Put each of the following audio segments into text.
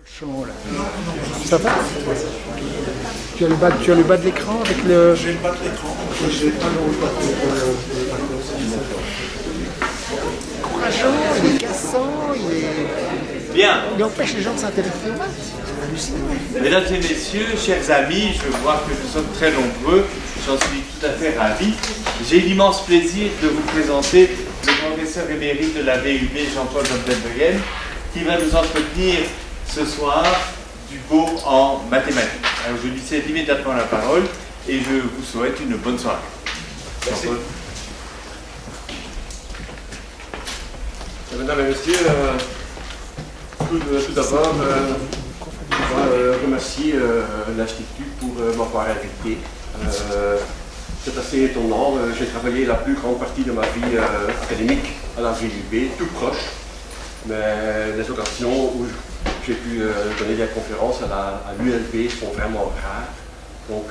Champ, là. Ça va? Tu as le bas de l'écran avec le... J'ai le bas de l'écran. J'ai pas le bas de courageux, il est cassant, il est... Bien. Il empêche les gens de s'intéresser au match. C'est hallucinant. Mesdames et messieurs, chers amis, je vois que nous sommes très nombreux, j'en suis tout à fait ravi. J'ai l'immense plaisir de vous présenter le professeur émérite de la VUB, Jean-Paul Van den Bruggen, qui va nous entretenir ce soir du beau en mathématiques. Alors je lui cède immédiatement la parole et je vous souhaite une bonne soirée. Merci. Mesdames et messieurs, tout d'abord, je dois remercier l'Institut pour m'avoir invité. C'est assez étonnant, j'ai travaillé la plus grande partie de ma vie académique à la VUB, tout proche, mais les occasions où j'ai pu donner des conférences à l'ULB sont vraiment rares. Donc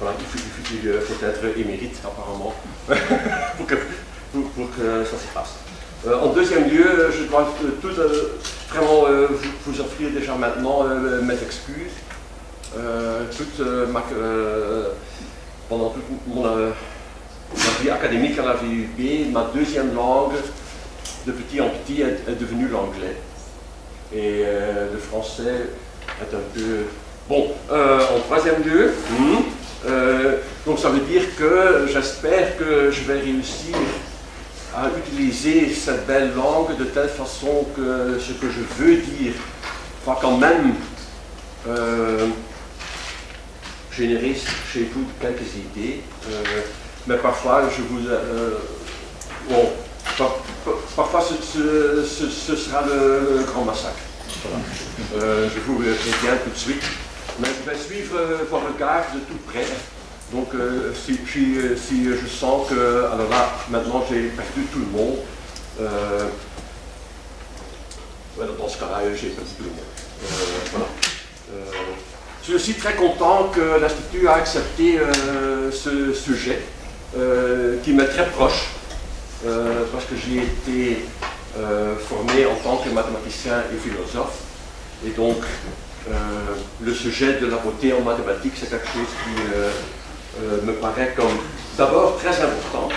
voilà, il faut être émérite apparemment pour que ça se passe. En deuxième lieu, je dois vraiment vous offrir déjà maintenant mes excuses. Pendant toute ma vie académique à la VUB, ma deuxième langue de petit en petit est devenue l'anglais. Et le français est un peu... Bon, en troisième lieu, donc ça veut dire que j'espère que je vais réussir à utiliser cette belle langue de telle façon que ce que je veux dire va quand même générer chez vous quelques idées, mais parfois je vous... bon, parfois ce sera le grand massacre. Voilà. Je vous le préviens tout de suite, mais je vais suivre vos regards de tout près. Donc si je sens que, alors là, maintenant j'ai perdu tout le monde, voilà, dans ce cas-là, j'ai perdu tout le monde. Voilà. Je suis aussi très content que l'Institut a accepté ce sujet, qui m'est très proche, parce que j'ai été formé en tant que mathématicien et philosophe, et donc le sujet de la beauté en mathématiques, c'est quelque chose qui me paraît comme d'abord très important,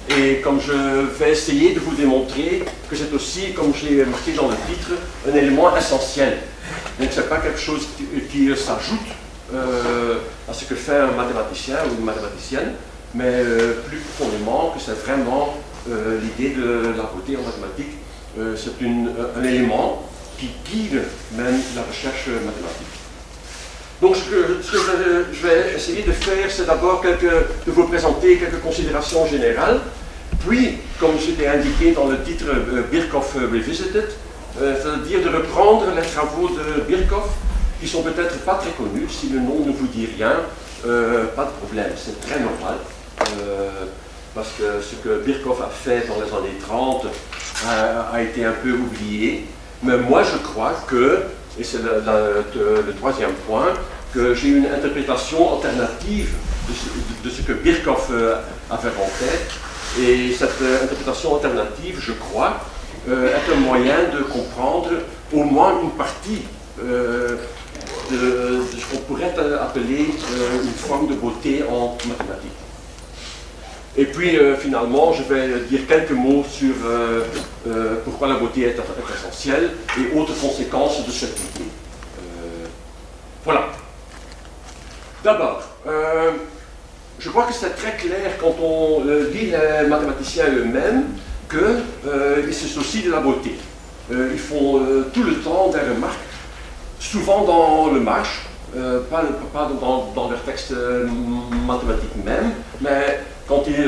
et comme je vais essayer de vous démontrer que c'est aussi, comme j'ai marqué dans le titre, un élément essentiel. Donc ce n'est pas quelque chose qui s'ajoute à ce que fait un mathématicien ou une mathématicienne, mais plus profondément que c'est vraiment l'idée de la beauté en mathématiques. C'est un élément qui guide même la recherche mathématique. Donc ce que je vais essayer de faire, c'est d'abord de vous présenter quelques considérations générales, puis, comme j'étais indiqué dans le titre Birkhoff Revisited, c'est-à-dire de reprendre les travaux de Birkhoff, qui sont peut-être pas très connus. Si le nom ne vous dit rien, pas de problème, c'est très normal, parce que ce que Birkhoff a fait dans les années 30 a été un peu oublié, mais moi je crois que, et c'est le troisième point, que j'ai une interprétation alternative de ce que Birkhoff avait en tête, et cette interprétation alternative, je crois, est un moyen de comprendre au moins une partie de ce qu'on pourrait appeler une forme de beauté en mathématiques. Et puis finalement, je vais dire quelques mots sur pourquoi la beauté est essentielle et autres conséquences de cette idée. Voilà. D'abord, je crois que c'est très clair quand on lit les mathématiciens eux-mêmes qu'ils se soucient de la beauté. Ils font tout le temps des remarques, souvent dans le marche, pas dans leurs textes mathématiques même, mais quand ils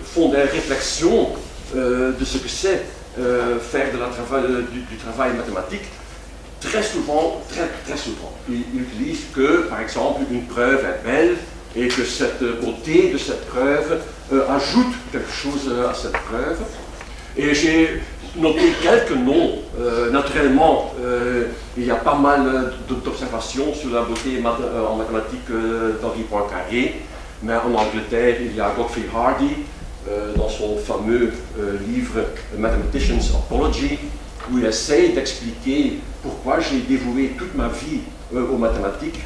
font des réflexions de ce que c'est faire du travail mathématique, très souvent, ils utilisent que, par exemple, une preuve est belle et que cette beauté de cette preuve ajoute quelque chose à cette preuve. Et j'ai noté quelques noms. Naturellement, il y a pas mal d'observations sur la beauté en mathématiques d'Henri Poincaré, mais en Angleterre, il y a Godfrey Hardy dans son fameux livre Mathematician's Apology. où il essaye d'expliquer pourquoi j'ai dévoué toute ma vie aux mathématiques,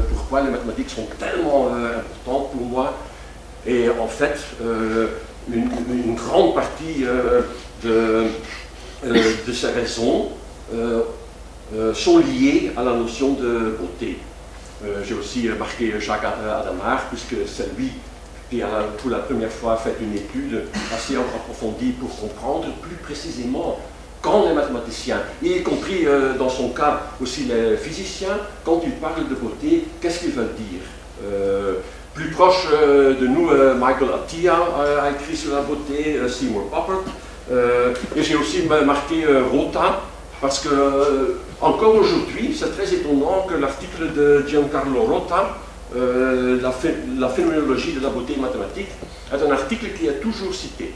pourquoi les mathématiques sont tellement importantes pour moi. Et en fait, une grande partie de ces raisons sont liées à la notion de beauté. J'ai aussi marqué Jacques Hadamard, puisque c'est lui qui a pour la première fois fait une étude assez approfondie pour comprendre plus précisément quand les mathématiciens, y compris dans son cas aussi les physiciens, quand ils parlent de beauté, qu'est-ce qu'ils veulent dire. Plus proche de nous, Michael Atiyah a écrit sur la beauté, Seymour Papert, et j'ai aussi marqué Rota, parce que encore aujourd'hui, c'est très étonnant que l'article de Giancarlo Rota, la phénoménologie de la beauté mathématique, est un article qui est toujours cité.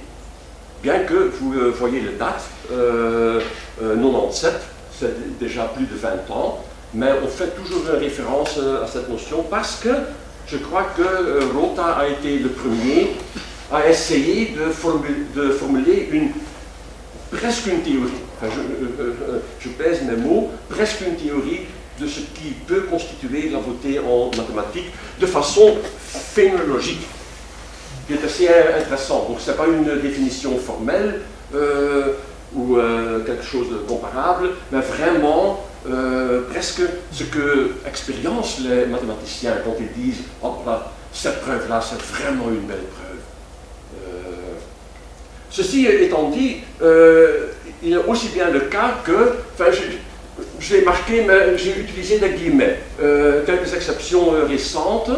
Bien que vous voyez les dates, 97, c'est déjà plus de 20 ans, mais on fait toujours référence à cette notion parce que je crois que Rota a été le premier à essayer de formuler presque une théorie, enfin, je pèse mes mots, presque une théorie de ce qui peut constituer la beauté en mathématiques de façon phénoménologique, qui est assez intéressant. Donc ce n'est pas une définition formelle ou quelque chose de comparable, mais vraiment presque ce que expérimentent les mathématiciens quand ils disent « Oh là, cette preuve-là, c'est vraiment une belle preuve ». Ceci étant dit, il est aussi bien le cas que, enfin, je l'ai marqué, mais j'ai utilisé des guillemets, quelques exceptions récentes.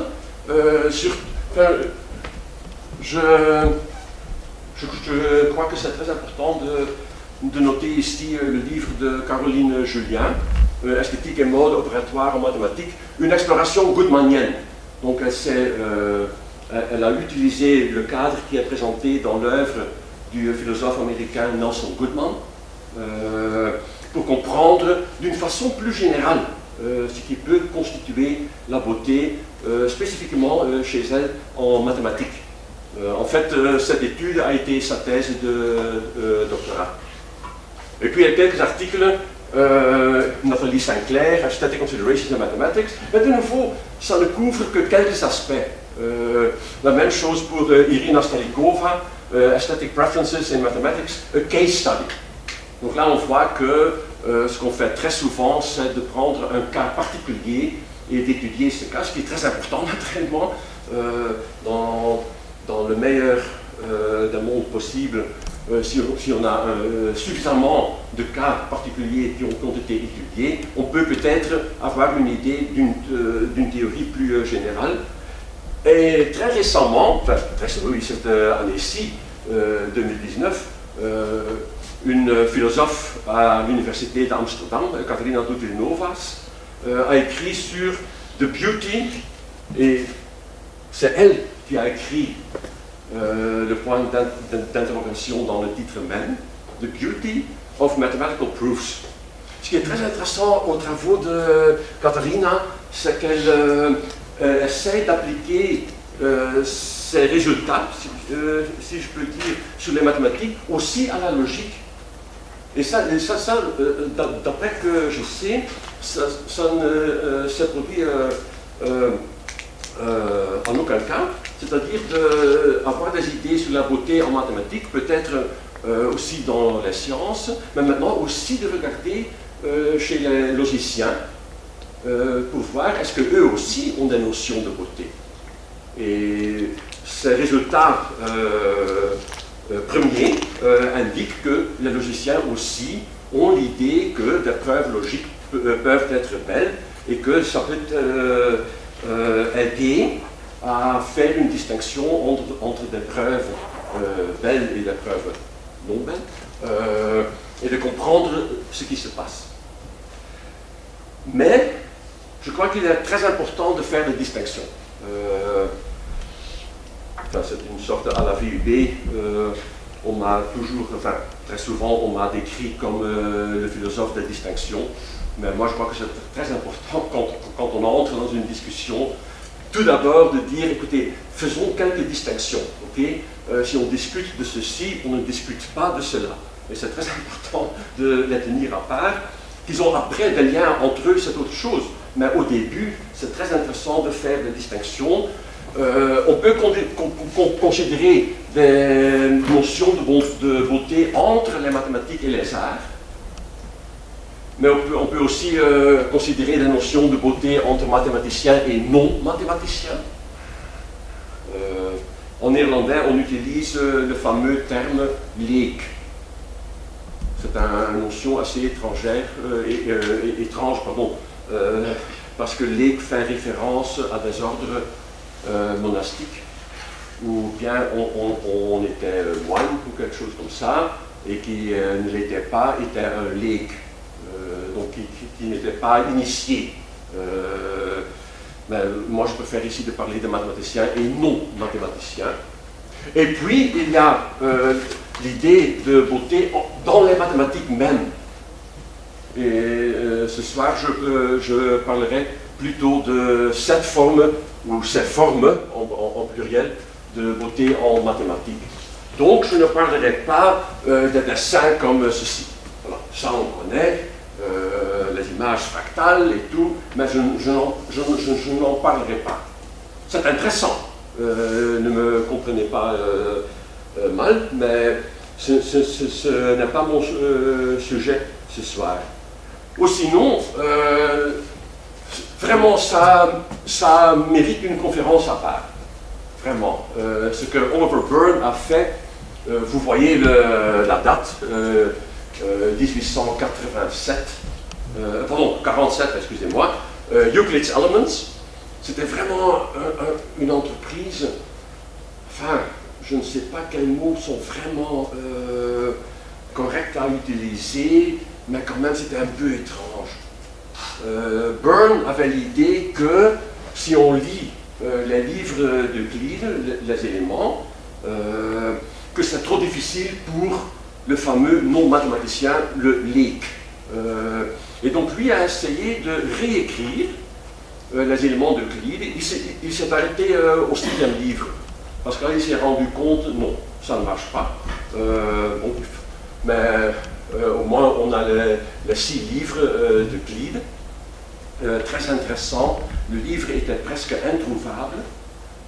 Je crois que c'est très important de noter ici le livre de Caroline Julien, Esthétique et mode opératoire en mathématiques, une exploration goodmanienne. Donc elle a utilisé le cadre qui est présenté dans l'œuvre du philosophe américain Nelson Goodman pour comprendre d'une façon plus générale ce qui peut constituer la beauté, spécifiquement chez elle en mathématiques. En fait, cette étude a été sa thèse de doctorat. Et puis il y a quelques articles, Nathalie Sinclair, Aesthetic Considerations in Mathematics, mais de nouveau, ça ne couvre que quelques aspects. La même chose pour Irina Stalikova, Aesthetic Preferences in Mathematics, a Case Study. Donc là, on voit que ce qu'on fait très souvent, c'est de prendre un cas particulier et d'étudier ce cas, ce qui est très important naturellement dans le meilleur des mondes possibles. Si on a suffisamment de cas particuliers qui ont été étudiés, on peut peut-être avoir une idée d'une théorie plus générale. Et très récemment, enfin cette année-ci, 2019, une philosophe à l'université d'Amsterdam, Katarina Doudle-Novas, a écrit sur The Beauty, et c'est elle qui a écrit le point d'interrogation dans le titre même, The Beauty of Mathematical Proofs. Ce qui est très intéressant aux travaux de Katarina, c'est qu'elle essaie d'appliquer ces résultats, si je peux dire, sur les mathématiques, aussi à la logique. Et ça d'après que je sais, ça ne s'est produit en aucun cas, c'est-à-dire d'avoir des idées sur la beauté en mathématiques, peut-être aussi dans les sciences, mais maintenant aussi de regarder chez les logiciens pour voir est-ce qu'eux aussi ont des notions de beauté. Et ces résultats premiers indiquent que les logiciens aussi ont l'idée que des preuves logiques peuvent être belles et que ça peut aider à faire une distinction entre des preuves belles et des preuves non belles et de comprendre ce qui se passe. Mais je crois qu'il est très important de faire des distinctions. C'est une sorte à la VUB, on m'a toujours, enfin très souvent on m'a décrit comme le philosophe des distinctions, mais moi je crois que c'est très important quand on entre dans une discussion, tout d'abord de dire, écoutez, faisons quelques distinctions, ok? Si on discute de ceci, on ne discute pas de cela. et c'est très important de les tenir à part. Qu'ils ont après des liens entre eux, c'est autre chose. Mais au début, c'est très intéressant de faire des distinctions. On peut considérer des notions de beauté entre les mathématiques et les arts. Mais on peut aussi considérer des notions de beauté entre mathématiciens et non-mathématiciens. En néerlandais, on utilise le fameux terme leek. C'est une notion assez étrangère, étrange, parce que leek fait référence à des ordres monastiques, ou bien on était moine ou quelque chose comme ça, et qui ne l'était pas, était un leek, donc qui n'était pas initié. Moi, je préfère ici de parler de mathématiciens et non mathématiciens. Et puis, il y a l'idée de beauté dans les mathématiques même. Et ce soir, je parlerai plutôt de cette forme, ou ces formes, en pluriel, de beauté en mathématiques. Donc, je ne parlerai pas des dessins comme ceci. Voilà, ça, on connaît. Les images fractales et tout, mais je n'en parlerai pas. C'est intéressant, ne me comprenez pas mal, mais ce n'est pas mon sujet ce soir. Ou sinon, vraiment, ça mérite une conférence à part. Vraiment. Ce que Oliver Byrne a fait, vous voyez la date, 1887, pardon, 47, excusez-moi, Euclid's Elements, c'était vraiment une entreprise, enfin, je ne sais pas quels mots sont vraiment corrects à utiliser, mais quand même c'était un peu étrange. Byrne avait l'idée que si on lit les livres d'Euclide, les éléments, que c'est trop difficile pour le fameux non-mathématicien, le leek. Et donc lui a essayé de réécrire les éléments d'Euclide. Il s'est arrêté au 6e livre, parce que là il s'est rendu compte, non, ça ne marche pas. Mais au moins on a les 6 livres d'Euclide, très intéressant. Le livre était presque introuvable.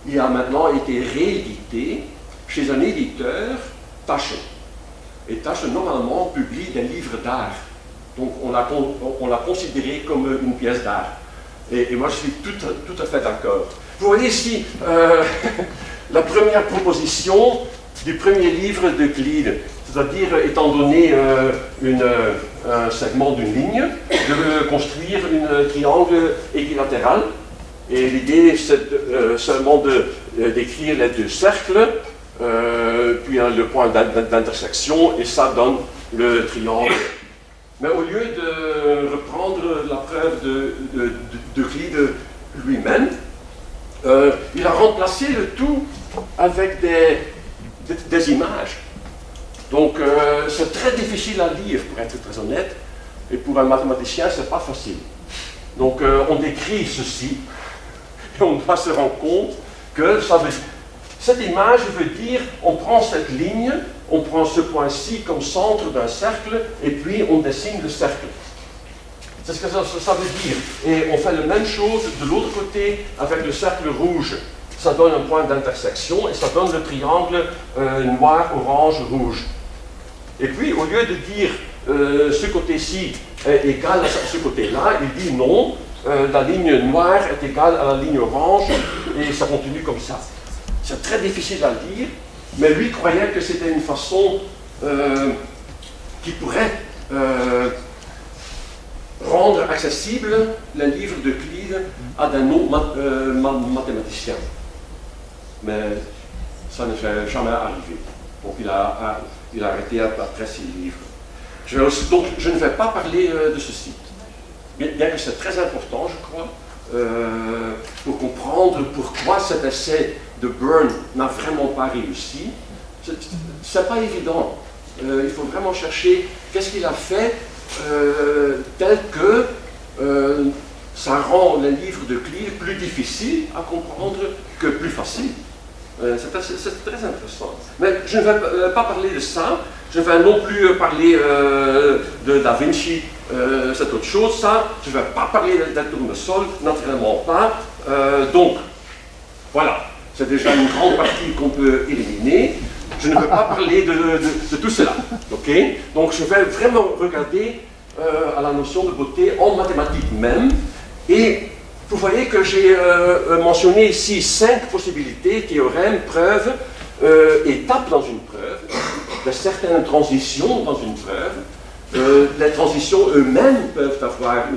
Il a maintenant été réédité chez un éditeur, Taschen. Et Taschen, normalement, publie des livres d'art. Donc, on l'a considéré comme une pièce d'art. Et moi, je suis tout à fait d'accord. Vous voyez ici la première proposition du premier livre d'Euclide, c'est-à-dire, étant donné un segment d'une ligne, de construire un triangle équilatéral. Et l'idée, c'est seulement d'écrire les 2 cercles, puis le point d'intersection, et ça donne le triangle. Mais au lieu de reprendre la preuve d'Euclide lui-même, il a remplacé le tout avec des images. Donc c'est très difficile à lire, pour être très honnête, et pour un mathématicien, c'est pas facile. Donc on décrit ceci, et on doit se rendre compte que cette image veut dire, on prend cette ligne, on prend ce point-ci comme centre d'un cercle, et puis on dessine le cercle. C'est ce que ça veut dire. Et on fait la même chose de l'autre côté avec le cercle rouge. Ça donne un point d'intersection, et ça donne le triangle noir, orange, rouge. Et puis, au lieu de dire ce côté-ci est égal à ce côté-là, il dit non, la ligne noire est égale à la ligne orange, et ça continue comme ça. C'est très difficile à lire, mais lui croyait que c'était une façon qui pourrait rendre accessible les livres d'Euclide à des non-mathématiciens. Mais ça ne fait jamais arriver. Donc il a arrêté après 6 livres. Donc je ne vais pas parler de ceci, bien que c'est très important, je crois, pour comprendre pourquoi cet essai de Byrne n'a vraiment pas réussi. C'est pas évident. Il faut vraiment chercher qu'est-ce qu'il a fait tel que ça rend les livres d'Euclide plus difficiles à comprendre que plus faciles. C'est très intéressant. Mais je ne vais pas parler de ça. Je ne vais non plus parler de Da Vinci. C'est autre chose, ça. Je ne vais pas parler d'un tournesol, naturellement pas. Donc, voilà. C'est déjà une grande partie qu'on peut éliminer. Je ne veux pas parler de tout cela. Okay? Donc, je vais vraiment regarder à la notion de beauté en mathématiques même. Et vous voyez que j'ai mentionné ici 5 possibilités, théorèmes, preuves, étapes dans une preuve, de certaines transitions dans une preuve. Les transitions eux-mêmes peuvent avoir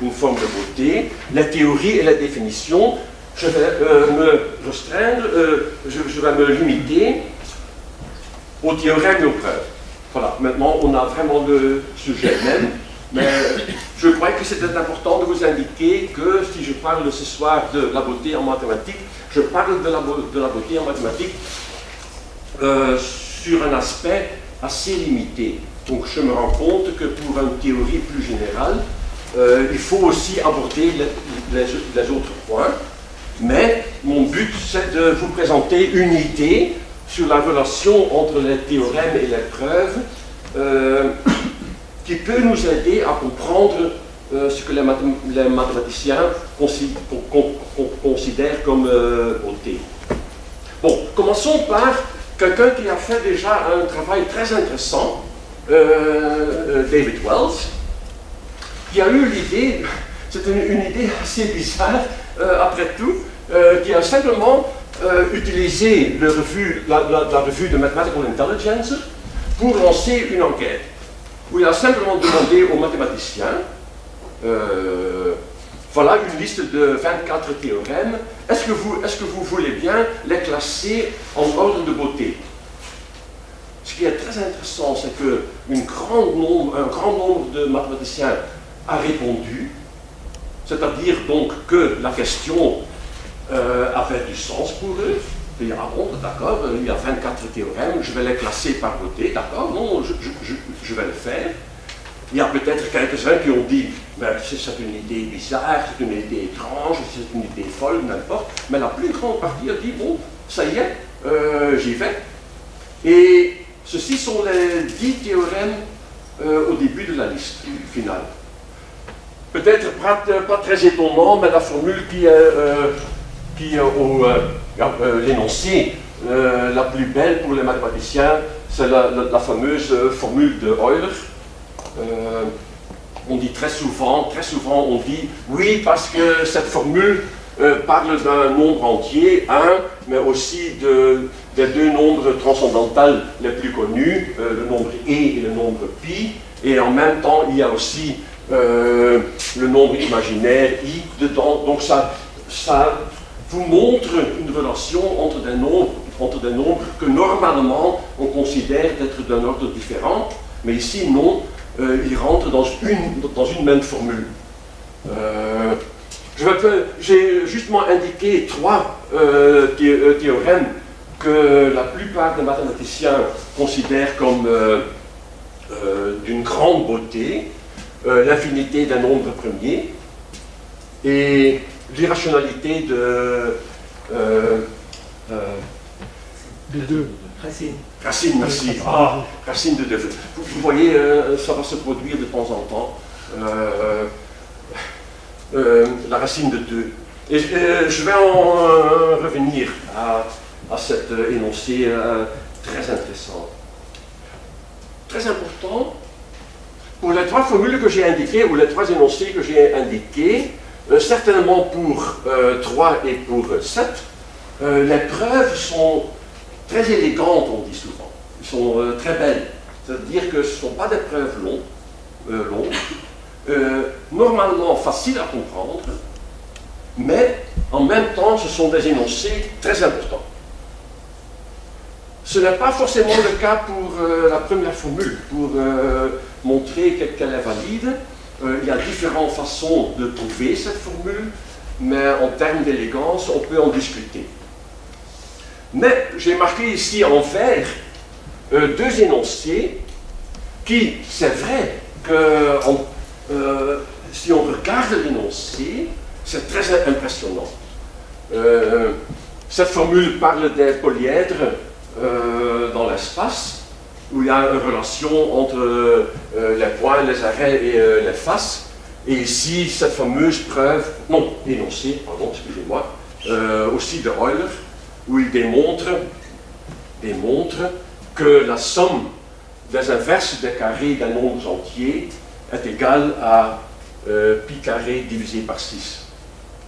une forme de beauté, la théorie et la définition. Je vais me restreindre, je vais me limiter aux théorèmes et aux preuves. Voilà, maintenant on a vraiment le sujet même, mais je crois que c'était important de vous indiquer que si je parle ce soir de la beauté en mathématiques, je parle de la beauté en mathématiques sur un aspect assez limité. Donc je me rends compte que pour une théorie plus générale, il faut aussi aborder les autres points, mais mon but c'est de vous présenter une idée sur la relation entre les théorèmes et les preuves qui peut nous aider à comprendre ce que les mathématiciens considèrent comme beauté. Bon, commençons par quelqu'un qui a fait déjà un travail très intéressant, David Wells, qui a eu l'idée, c'est une idée assez bizarre après tout, qui a simplement utilisé la revue de Mathematical Intelligence pour lancer une enquête, où il a simplement demandé aux mathématiciens, voilà une liste de 24 théorèmes, est-ce que vous voulez bien les classer en ordre de beauté? Ce qui est très intéressant, c'est qu'un grand nombre de mathématiciens a répondu, c'est-à-dire donc que la question avait du sens pour eux. Et, ah bon, d'accord, il y a 24 théorèmes, je vais les classer par beauté, d'accord, non, je vais le faire. Il y a peut-être quelques-uns qui ont dit, ben, c'est une idée bizarre, c'est une idée étrange, c'est une idée folle, n'importe, mais la plus grande partie a dit, bon, ça y est, j'y vais. Et ceci sont les 10 théorèmes au début de la liste finale. Peut-être pas très étonnant, mais la formule qui est l'énoncé la plus belle pour les mathématiciens, c'est la fameuse formule de Euler. On dit très souvent on dit oui parce que cette formule parle d'un nombre entier, 1, mais aussi des deux nombres transcendantaux les plus connus, le nombre e et le nombre pi, et en même temps il y a aussi le nombre imaginaire i dedans, donc ça vous montre une relation entre des nombres que normalement on considère être d'un ordre différent, mais ici non, ils rentrent dans une même formule. J'ai justement indiqué 3 théorèmes que la plupart des mathématiciens considèrent comme d'une grande beauté, l'infinité d'un nombre premier et l'irrationalité de deux. Racine, merci. Ah, racine de 2. Vous voyez, ça va se produire de temps en temps. La racine de 2. Et je vais en revenir à cet énoncé très intéressant. Très important, pour les 3 formules que j'ai indiquées, ou les 3 énoncés que j'ai indiqués, certainement pour 3 et pour 7, les preuves sont très élégantes, on dit souvent. Elles sont très belles. C'est-à-dire que ce ne sont pas des preuves longues, normalement faciles à comprendre, mais en même temps, ce sont des énoncés très importants. Ce n'est pas forcément le cas pour la première formule. Pour montrer qu'elle est valide, il y a différentes façons de trouver cette formule, mais en termes d'élégance, on peut en discuter. Mais j'ai marqué ici en vert 2 énoncés qui, c'est vrai que si on regarde l'énoncé, c'est très impressionnant. Cette formule parle des polyèdres dans l'espace, où il y a une relation entre les points, les arrêts et les faces. Et ici, cette fameuse preuve, non, énoncé, pardon, excusez-moi, aussi de Euler, où il démontre que la somme des inverses des carrés d'un nombre entier est égale à pi carré divisé par 6.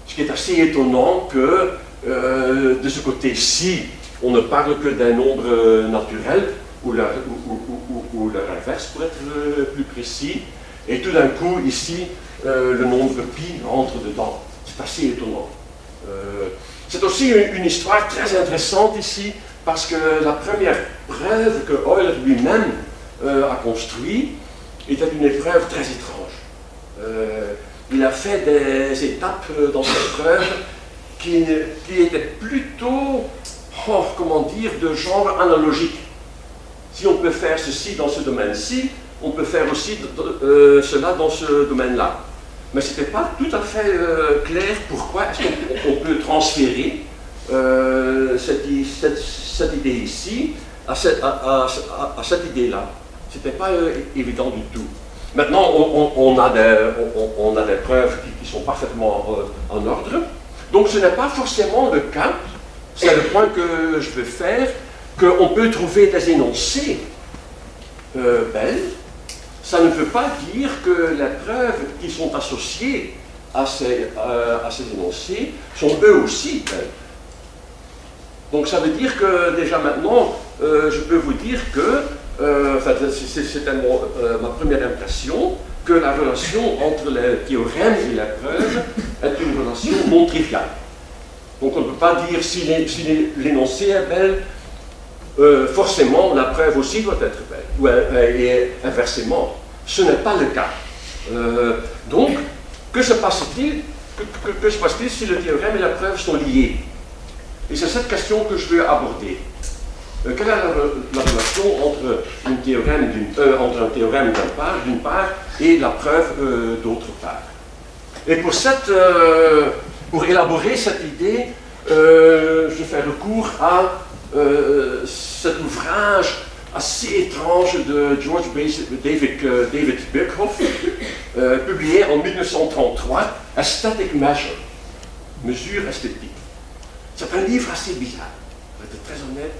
Ce qui est assez étonnant que de ce côté-ci, on ne parle que d'un nombre naturel, ou leur inverse pour être plus précis, et tout d'un coup, ici, le nombre pi rentre dedans. C'est assez étonnant. C'est aussi une histoire très intéressante ici, parce que la première preuve que Euler lui-même a construite était une épreuve très étrange. Il a fait des étapes dans cette preuve qui étaient plutôt, comment dire, de genre analogique. Si on peut faire ceci dans ce domaine-ci, on peut faire aussi cela dans ce domaine-là. Mais ce n'était pas tout à fait clair pourquoi est-ce qu'on peut transférer cette idée ici à cette idée-là. Ce n'était pas évident du tout. Maintenant, on a des preuves qui sont parfaitement en ordre. Donc ce n'est pas forcément le cas, c'est le point que je veux faire, qu'on peut trouver des énoncés belles. Ça ne veut pas dire que les preuves qui sont associées à ces énoncés sont eux aussi belles. Donc ça veut dire que déjà maintenant, je peux vous dire que, c'était ma première impression, que la relation entre les théorèmes et les preuves est une relation non triviale. Donc on ne peut pas dire si l'énoncé est belle, forcément la preuve aussi doit être belle, et inversement. Ce n'est pas le cas. Donc, que se passe-t-il si le théorème et la preuve sont liés? Et c'est cette question que je veux aborder. Quelle est la relation entre un théorème d'une part et la preuve d'autre part? Et pour élaborer cette idée, je fais recours à cet ouvrage assez étrange de George David Birkhoff, publié en 1933, Aesthetic Measure, mesure esthétique. C'est un livre assez bizarre, pour être très honnête.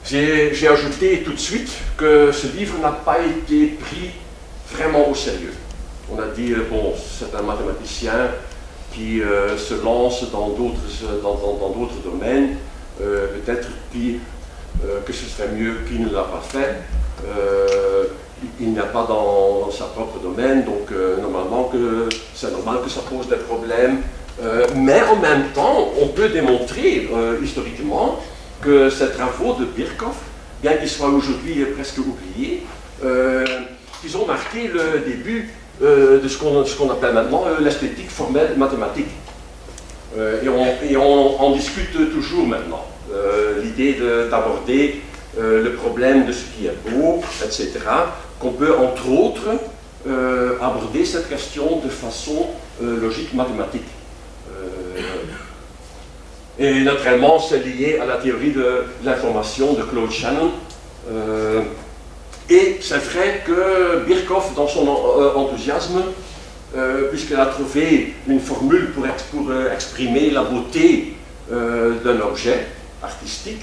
J'ai ajouté tout de suite que ce livre n'a pas été pris vraiment au sérieux. On a dit, bon, c'est un mathématicien qui se lance dans d'autres domaines, peut-être que ce serait mieux qu'il ne l'a pas fait. Il n'est pas dans sa propre domaine, donc normalement c'est normal que ça pose des problèmes. Mais en même temps, on peut démontrer historiquement que ces travaux de Birkhoff, bien qu'ils soient aujourd'hui presque oubliés, ils ont marqué le début de ce qu'on appelle maintenant l'esthétique formelle mathématique. Et on en discute toujours maintenant. L'idée d'aborder le problème de ce qui est beau, etc., qu'on peut entre autres aborder cette question de façon logique mathématique. Et naturellement, c'est lié à la théorie de l'information de Claude Shannon. Et c'est vrai que Birkhoff, dans son enthousiasme, puisqu'il a trouvé une formule pour exprimer la beauté d'un objet artistique,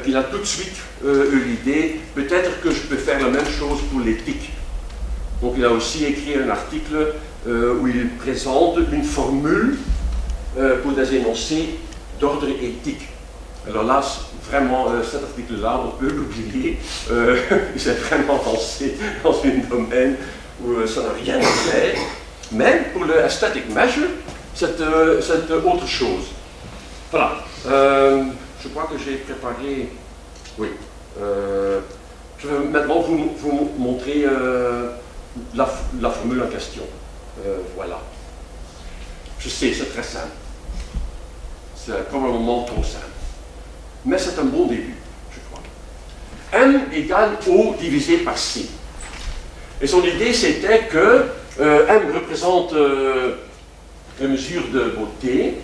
qu'il a tout de suite eu l'idée, peut-être que je peux faire la même chose pour l'éthique. Donc il a aussi écrit un article où il présente une formule pour des énoncés d'ordre éthique. Alors là, vraiment, cet article-là, on peut l'oublier. C'est vraiment lancé dans un domaine où ça n'a rien à faire. Mais pour le aesthetic measure, c'est autre chose. Voilà. Je crois que j'ai préparé... Oui. Je vais maintenant vous montrer la formule en question. Voilà. Je sais, c'est très simple. C'est probablement trop simple. Mais c'est un bon début, je crois. M égale O divisé par C. Et son idée, c'était que M représente une mesure de beauté,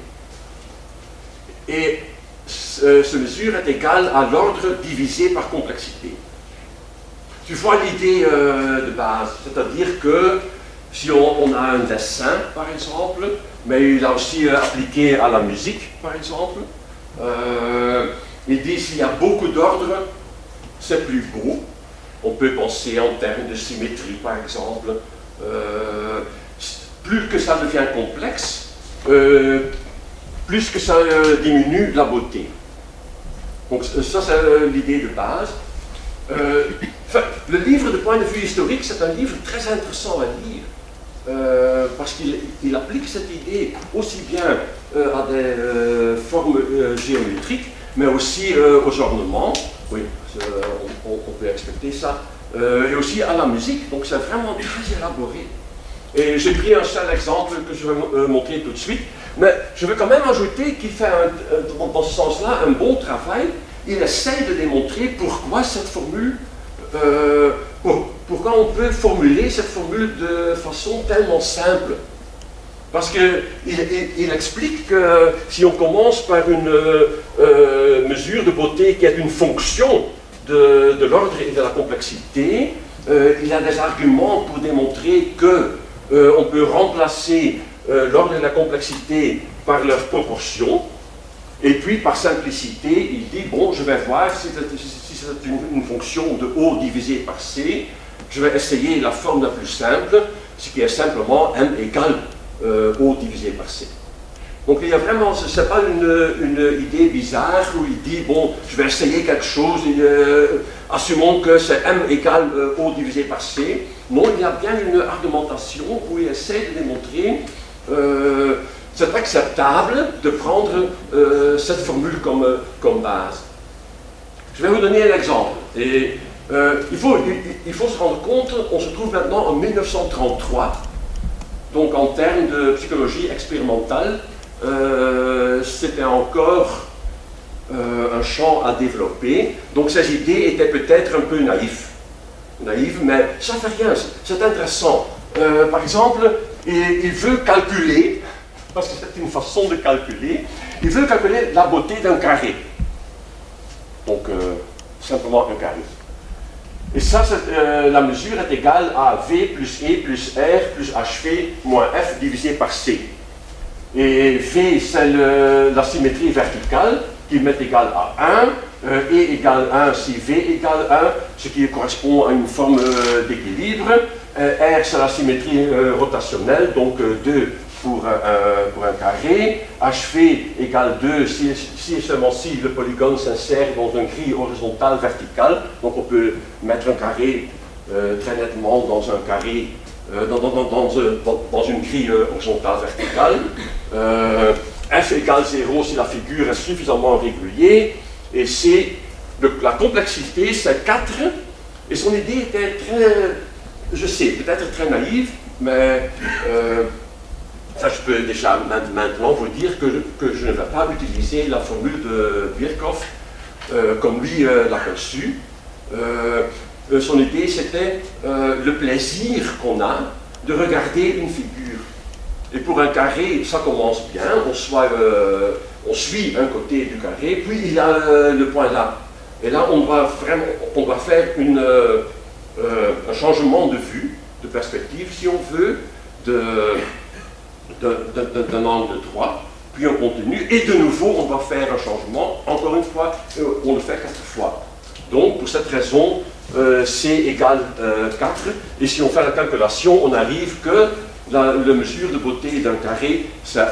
et ce mesure est égal à l'ordre divisé par complexité. Tu vois l'idée de base, c'est-à-dire que si on a un dessin, par exemple, mais il a aussi appliqué à la musique, par exemple, il dit s'il y a beaucoup d'ordre, c'est plus beau. On peut penser en termes de symétrie, par exemple. Plus que ça devient complexe, plus que ça diminue la beauté. Donc ça, c'est l'idée de base. Le livre, de point de vue historique, c'est un livre très intéressant à lire, parce qu'il applique cette idée aussi bien à des formes géométriques, mais aussi aux ornements. Oui, on peut expecter ça. Et aussi à la musique, donc c'est vraiment très élaboré. Et j'ai pris un seul exemple que je vais montrer tout de suite, mais je veux quand même ajouter qu'il fait, dans ce sens-là, un bon travail. Il essaye de démontrer pourquoi cette formule, pourquoi on peut formuler cette formule de façon tellement simple. Parce qu'il explique que si on commence par une mesure de beauté qui est une fonction de l'ordre et de la complexité, il a des arguments pour démontrer que on peut remplacer l'ordre et la complexité par leur proportion, et puis par simplicité, il dit, bon, je vais voir si c'est une fonction de O divisé par C, je vais essayer la forme la plus simple, ce qui est simplement M égale O divisé par C. Donc il y a vraiment, ce n'est pas une idée bizarre où il dit, bon, je vais essayer quelque chose, assumons que c'est M égale O divisé par C. Non, il y a bien une argumentation où il essaie de démontrer c'est acceptable de prendre cette formule comme base. Je vais vous donner un exemple. Et, il faut se rendre compte, on se trouve maintenant en 1933, donc en termes de psychologie expérimentale, c'était encore un champ à développer, donc ces idées étaient peut-être un peu naïves, mais ça fait rien, c'est intéressant. Par exemple, il veut calculer, parce que c'est une façon de calculer, il veut calculer la beauté d'un carré. Donc, simplement un carré. Et ça, la mesure est égale à V plus E plus R plus HV moins F divisé par C. Et V, c'est la symétrie verticale, qui m'est égale à 1, E égale 1 si V égale 1, ce qui correspond à une forme d'équilibre. R, c'est la symétrie rotationnelle, donc 2 pour un carré. HV égale 2 si et seulement si le polygone s'insère dans une grille horizontale verticale. Donc on peut mettre un carré très nettement dans un carré, dans une grille horizontale verticale. F égale 0 si la figure est suffisamment régulière. Et C, la complexité, c'est 4. Et son idée était très, je sais, peut-être très naïve, mais ça je peux déjà maintenant vous dire que je ne vais pas utiliser la formule de Birkhoff comme lui l'a conçue. Son idée c'était le plaisir qu'on a de regarder une figure. Et pour un carré, ça commence bien, on suit un côté du carré, puis il y a le point là. Et là, on doit faire un changement de vue, de perspective, si on veut, d'un angle droit, puis on continue, et de nouveau, on doit faire un changement, encore une fois, on le fait 4 fois. Donc, pour cette raison, C égale 4, et si on fait la calculation, on arrive que la mesure de beauté d'un carré, c'est 1,5.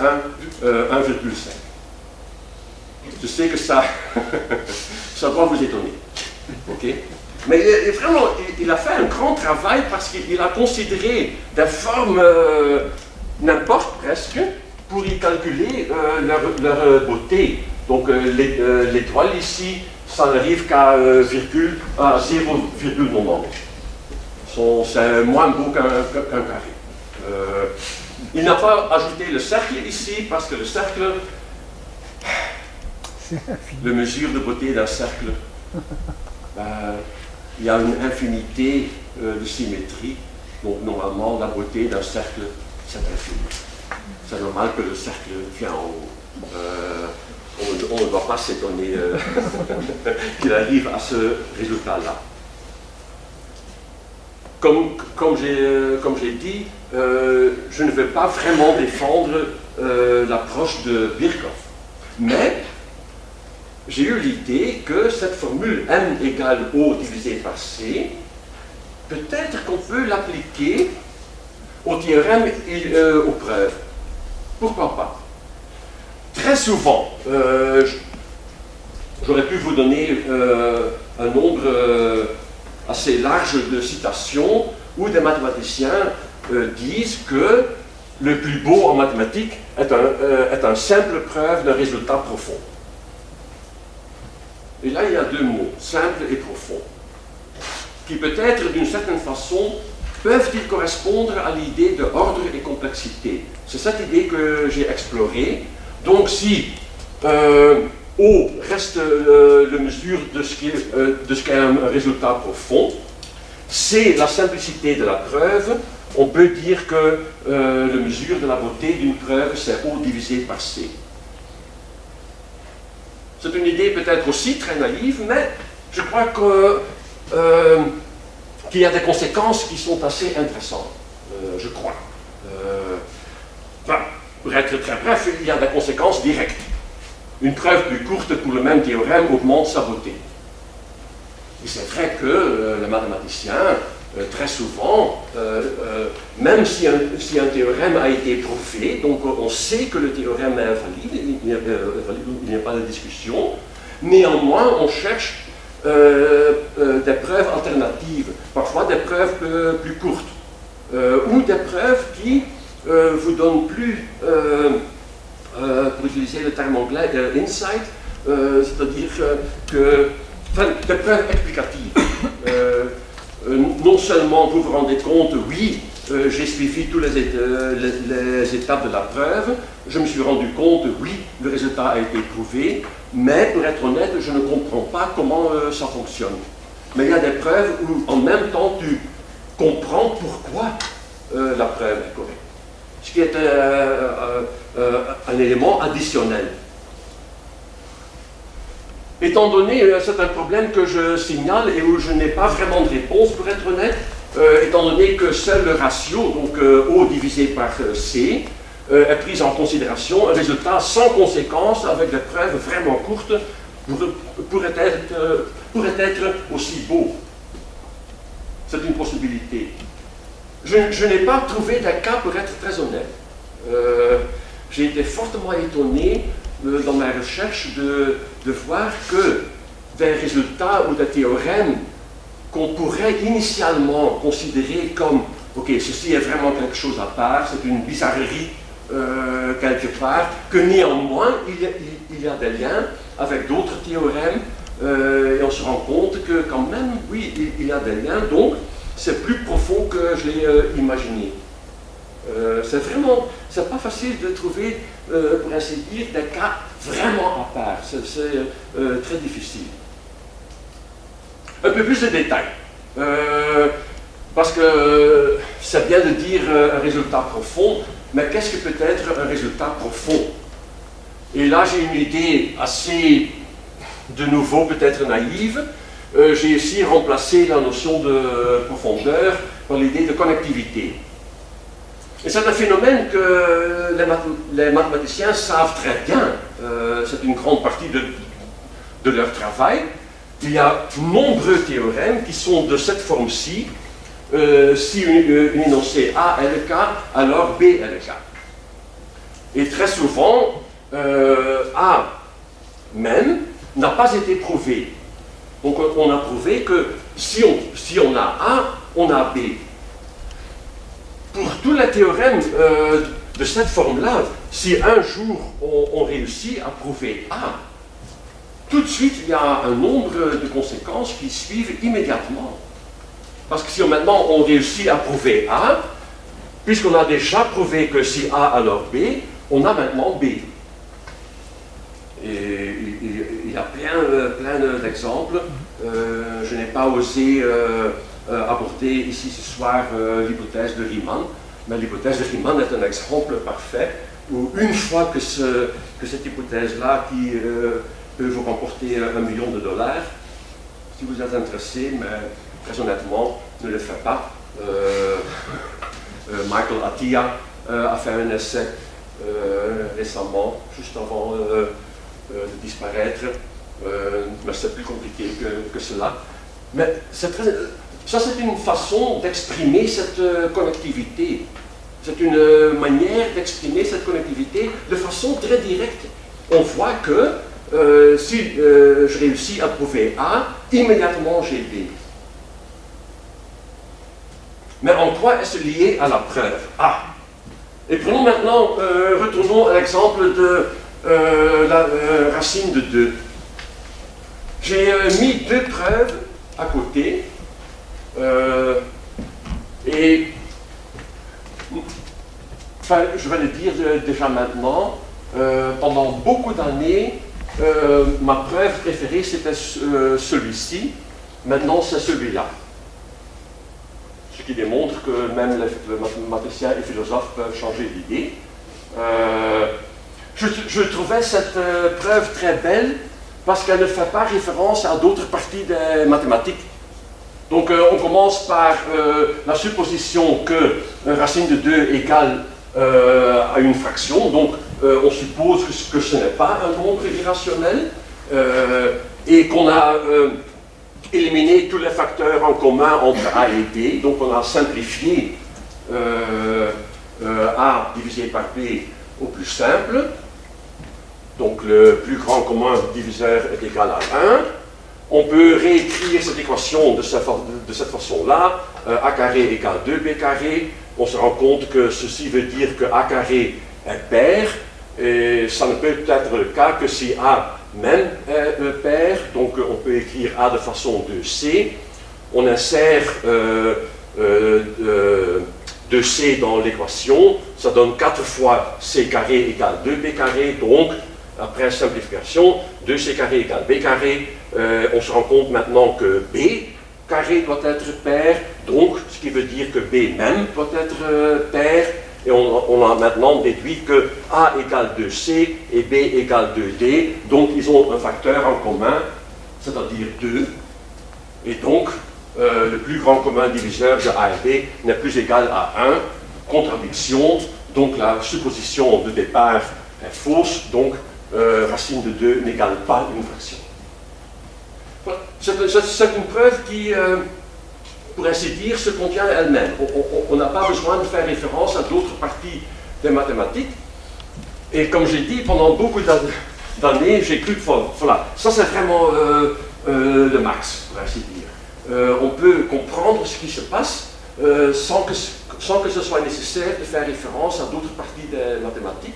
Je sais que ça, ça doit vous étonner. Okay? Mais vraiment, il a fait un grand travail parce qu'il a considéré des formes, n'importe presque, pour y calculer leur beauté. Donc l'étoile ici, ça n'arrive qu'à 0,90. C'est moins beau qu'un carré. Il n'a pas ajouté le cercle ici parce que le cercle, la mesure de beauté d'un cercle, il y a une infinité de symétrie, donc normalement la beauté d'un cercle c'est infini. C'est normal que le cercle vient en haut. on ne doit pas s'étonner qu'il arrive à ce résultat-là. Comme j'ai dit, je ne vais pas vraiment défendre l'approche de Birkhoff, mais j'ai eu l'idée que cette formule m égale O divisé par C, peut-être qu'on peut l'appliquer au théorème et aux preuves. Pourquoi pas? Très souvent, j'aurais pu vous donner un nombre assez large de citations où des mathématiciens disent que le plus beau en mathématiques est un simple preuve d'un résultat profond. Et là, il y a deux mots, simple et profond, qui peut-être d'une certaine façon peuvent-ils correspondre à l'idée de ordre et complexité. C'est cette idée que j'ai explorée. Donc si O reste la mesure de ce qu'est un résultat profond, C la simplicité de la preuve, on peut dire que la mesure de la beauté d'une preuve, c'est O divisé par C. C'est une idée peut-être aussi très naïve, mais je crois qu'il y a des conséquences qui sont assez intéressantes, je crois. Pour être très bref, il y a des conséquences directes. Une preuve plus courte pour le même théorème augmente sa beauté. Et c'est vrai que les mathématiciens, très souvent, même si un théorème a été prouvé, donc on sait que le théorème est valide, il n'y a pas de discussion, néanmoins on cherche des preuves alternatives, parfois des preuves plus courtes, ou des preuves qui vous donnent plus, pour utiliser le terme anglais, insight, c'est-à-dire des preuves explicatives. Non seulement vous vous rendez compte, oui, j'ai suivi toutes les étapes de la preuve, je me suis rendu compte, oui, le résultat a été prouvé, mais pour être honnête, je ne comprends pas comment ça fonctionne. Mais il y a des preuves où en même temps tu comprends pourquoi la preuve est correcte. Ce qui est un élément additionnel. Étant donné, c'est un problème que je signale et où je n'ai pas vraiment de réponse pour être honnête, étant donné que seul le ratio, donc O divisé par C, est pris en considération, un résultat sans conséquence avec des preuves vraiment courtes pourrait être aussi beau. C'est une possibilité. Je n'ai pas trouvé de cas pour être très honnête. J'ai été fortement étonné dans ma recherche de voir que des résultats ou des théorèmes qu'on pourrait initialement considérer comme ok, ceci est vraiment quelque chose à part, c'est une bizarrerie quelque part, que néanmoins il y a des liens avec d'autres théorèmes et on se rend compte que quand même, oui, il y a des liens, donc c'est plus profond que je l'ai imaginé. C'est pas facile de trouver, pour ainsi dire, des cas vraiment à part. C'est très difficile. Un peu plus de détails. Parce que c'est bien de dire un résultat profond, mais qu'est-ce que peut être un résultat profond? Et là, j'ai une idée assez, de nouveau, peut-être naïve. J'ai ici remplacé la notion de profondeur par l'idée de connectivité. Et c'est un phénomène que les mathématiciens savent très bien. C'est une grande partie de leur travail. Il y a nombreux théorèmes qui sont de cette forme-ci. Si une énoncé A est le cas, alors B est le cas. Et très souvent, A même n'a pas été prouvé. Donc on a prouvé que si on a A, on a B. Pour tous les théorèmes de cette forme-là, si un jour on réussit à prouver A, tout de suite il y a un nombre de conséquences qui suivent immédiatement. Parce que si maintenant on réussit à prouver A, puisqu'on a déjà prouvé que si A alors B, on a maintenant B. Et il y a plein d'exemples. Je n'ai pas osé aborder ici ce soir l'hypothèse de Riemann, mais l'hypothèse de Riemann est un exemple parfait ou une fois que cette hypothèse-là qui peut vous remporter $1 million, si vous êtes intéressé, mais très honnêtement, ne le faites pas. Michael Atiyah a fait un essai récemment, juste avant de disparaître, mais c'est plus compliqué que cela. Mais ça, c'est une façon d'exprimer cette connectivité. C'est une manière d'exprimer cette connectivité de façon très directe. On voit que si je réussis à prouver A, immédiatement j'ai B. Mais en quoi est-ce lié à la preuve A? Et prenons maintenant, retournons à l'exemple de la racine de 2. J'ai mis deux preuves à côté, et enfin, je vais le dire déjà maintenant, pendant beaucoup d'années, ma preuve préférée c'était celui-ci, maintenant c'est celui-là. Ce qui démontre que même les mathématiciens et philosophes peuvent changer d'idée. Je trouvais cette preuve très belle parce qu'elle ne fait pas référence à d'autres parties des mathématiques. Donc on commence par la supposition que racine de 2 égale à une fraction, donc on suppose que ce n'est pas un nombre irrationnel et qu'on a éliminer tous les facteurs en commun entre A et B, donc on a simplifié A divisé par B au plus simple, donc le plus grand commun diviseur est égal à 1. On peut réécrire cette équation de cette façon-là, A carré égale 2B carré, on se rend compte que ceci veut dire que A carré est pair, et ça ne peut être le cas que si A même est pair, donc on peut écrire A de façon 2C, on insère 2C dans l'équation, ça donne 4 fois C carré égale 2B carré, donc après simplification, 2C carré égale B carré, on se rend compte maintenant que B carré doit être pair, donc ce qui veut dire que B même doit être pair, et on a maintenant déduit que A égale 2C et B égale 2D, donc ils ont un facteur en commun, c'est-à-dire 2, et donc le plus grand commun diviseur de A et B n'est plus égal à 1, contradiction, donc la supposition de départ est fausse, donc racine de 2 n'égale pas une fraction. Voilà. C'est une preuve qui, pour ainsi dire, se contient elle-même. On n'a pas besoin de faire référence à d'autres parties des mathématiques. Et comme j'ai dit, pendant beaucoup d'années, j'ai cru que voilà, ça c'est vraiment le max, pour ainsi dire. On peut comprendre ce qui se passe sans que ce soit nécessaire de faire référence à d'autres parties des mathématiques.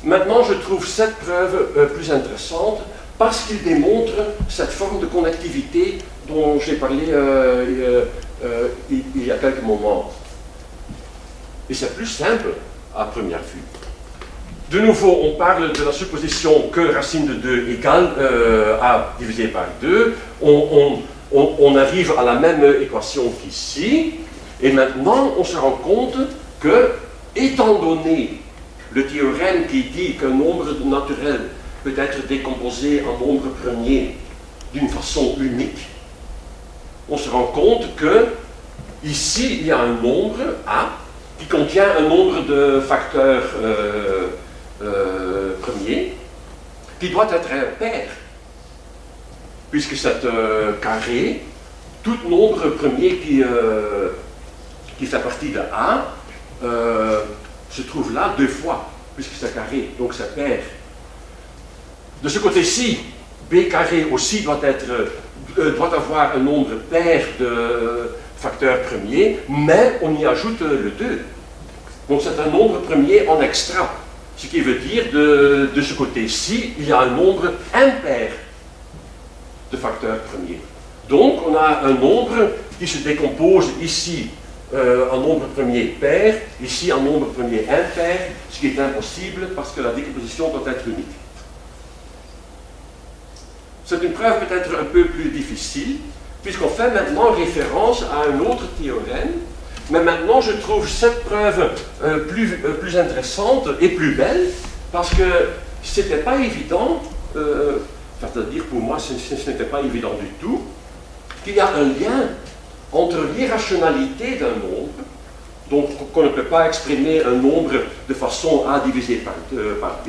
Maintenant, je trouve cette preuve plus intéressante parce qu'il démontre cette forme de connectivité dont j'ai parlé il y a quelques moments. Et c'est plus simple à première vue. De nouveau, on parle de la supposition que racine de 2 égale A divisé par 2. On arrive à la même équation qu'ici. Et maintenant, on se rend compte que, étant donné le théorème qui dit qu'un nombre naturel peut être décomposé en nombre premier d'une façon unique, on se rend compte que ici il y a un nombre A qui contient un nombre de facteurs premiers qui doit être pair, puisque c'est carré, tout nombre premier qui fait partie de A se trouve là 2 fois, puisque c'est carré, donc c'est pair. De ce côté-ci, B carré aussi doit avoir un nombre pair de facteurs premiers, mais on y ajoute le 2. Donc c'est un nombre premier en extra, ce qui veut dire de ce côté-ci, il y a un nombre impair de facteurs premiers. Donc on a un nombre qui se décompose ici en nombre premier pair, ici en nombre premier impair, ce qui est impossible parce que la décomposition doit être unique. C'est une preuve peut-être un peu plus difficile, puisqu'on fait maintenant référence à un autre théorème, Mais maintenant, je trouve cette preuve plus intéressante et plus belle, parce que ce n'était pas évident, c'est-à-dire pour moi, ce n'était pas évident du tout, qu'il y a un lien entre l'irrationalité d'un nombre, donc qu'on ne peut pas exprimer un nombre de façon A divisé par B,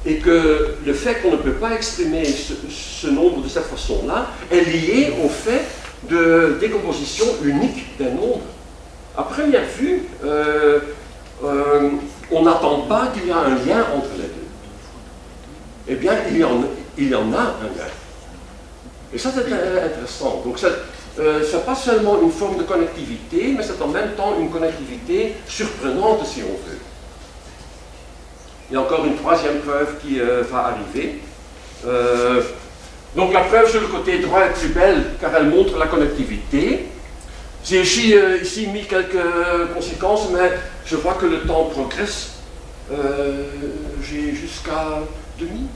et que le fait qu'on ne peut pas exprimer ce nombre de cette façon-là est lié au fait de décomposition unique d'un nombre. À première vue, on n'attend pas qu'il y ait un lien entre les deux. Eh bien, il y en a un lien. Et ça, c'est intéressant. Donc, c'est pas seulement une forme de connectivité, mais c'est en même temps une connectivité surprenante, si on veut. Il y a encore une troisième preuve qui va arriver. Donc la preuve sur le côté droit est plus belle car elle montre la connectivité. J'ai ici mis quelques conséquences, mais je vois que le temps progresse. J'ai jusqu'à demi.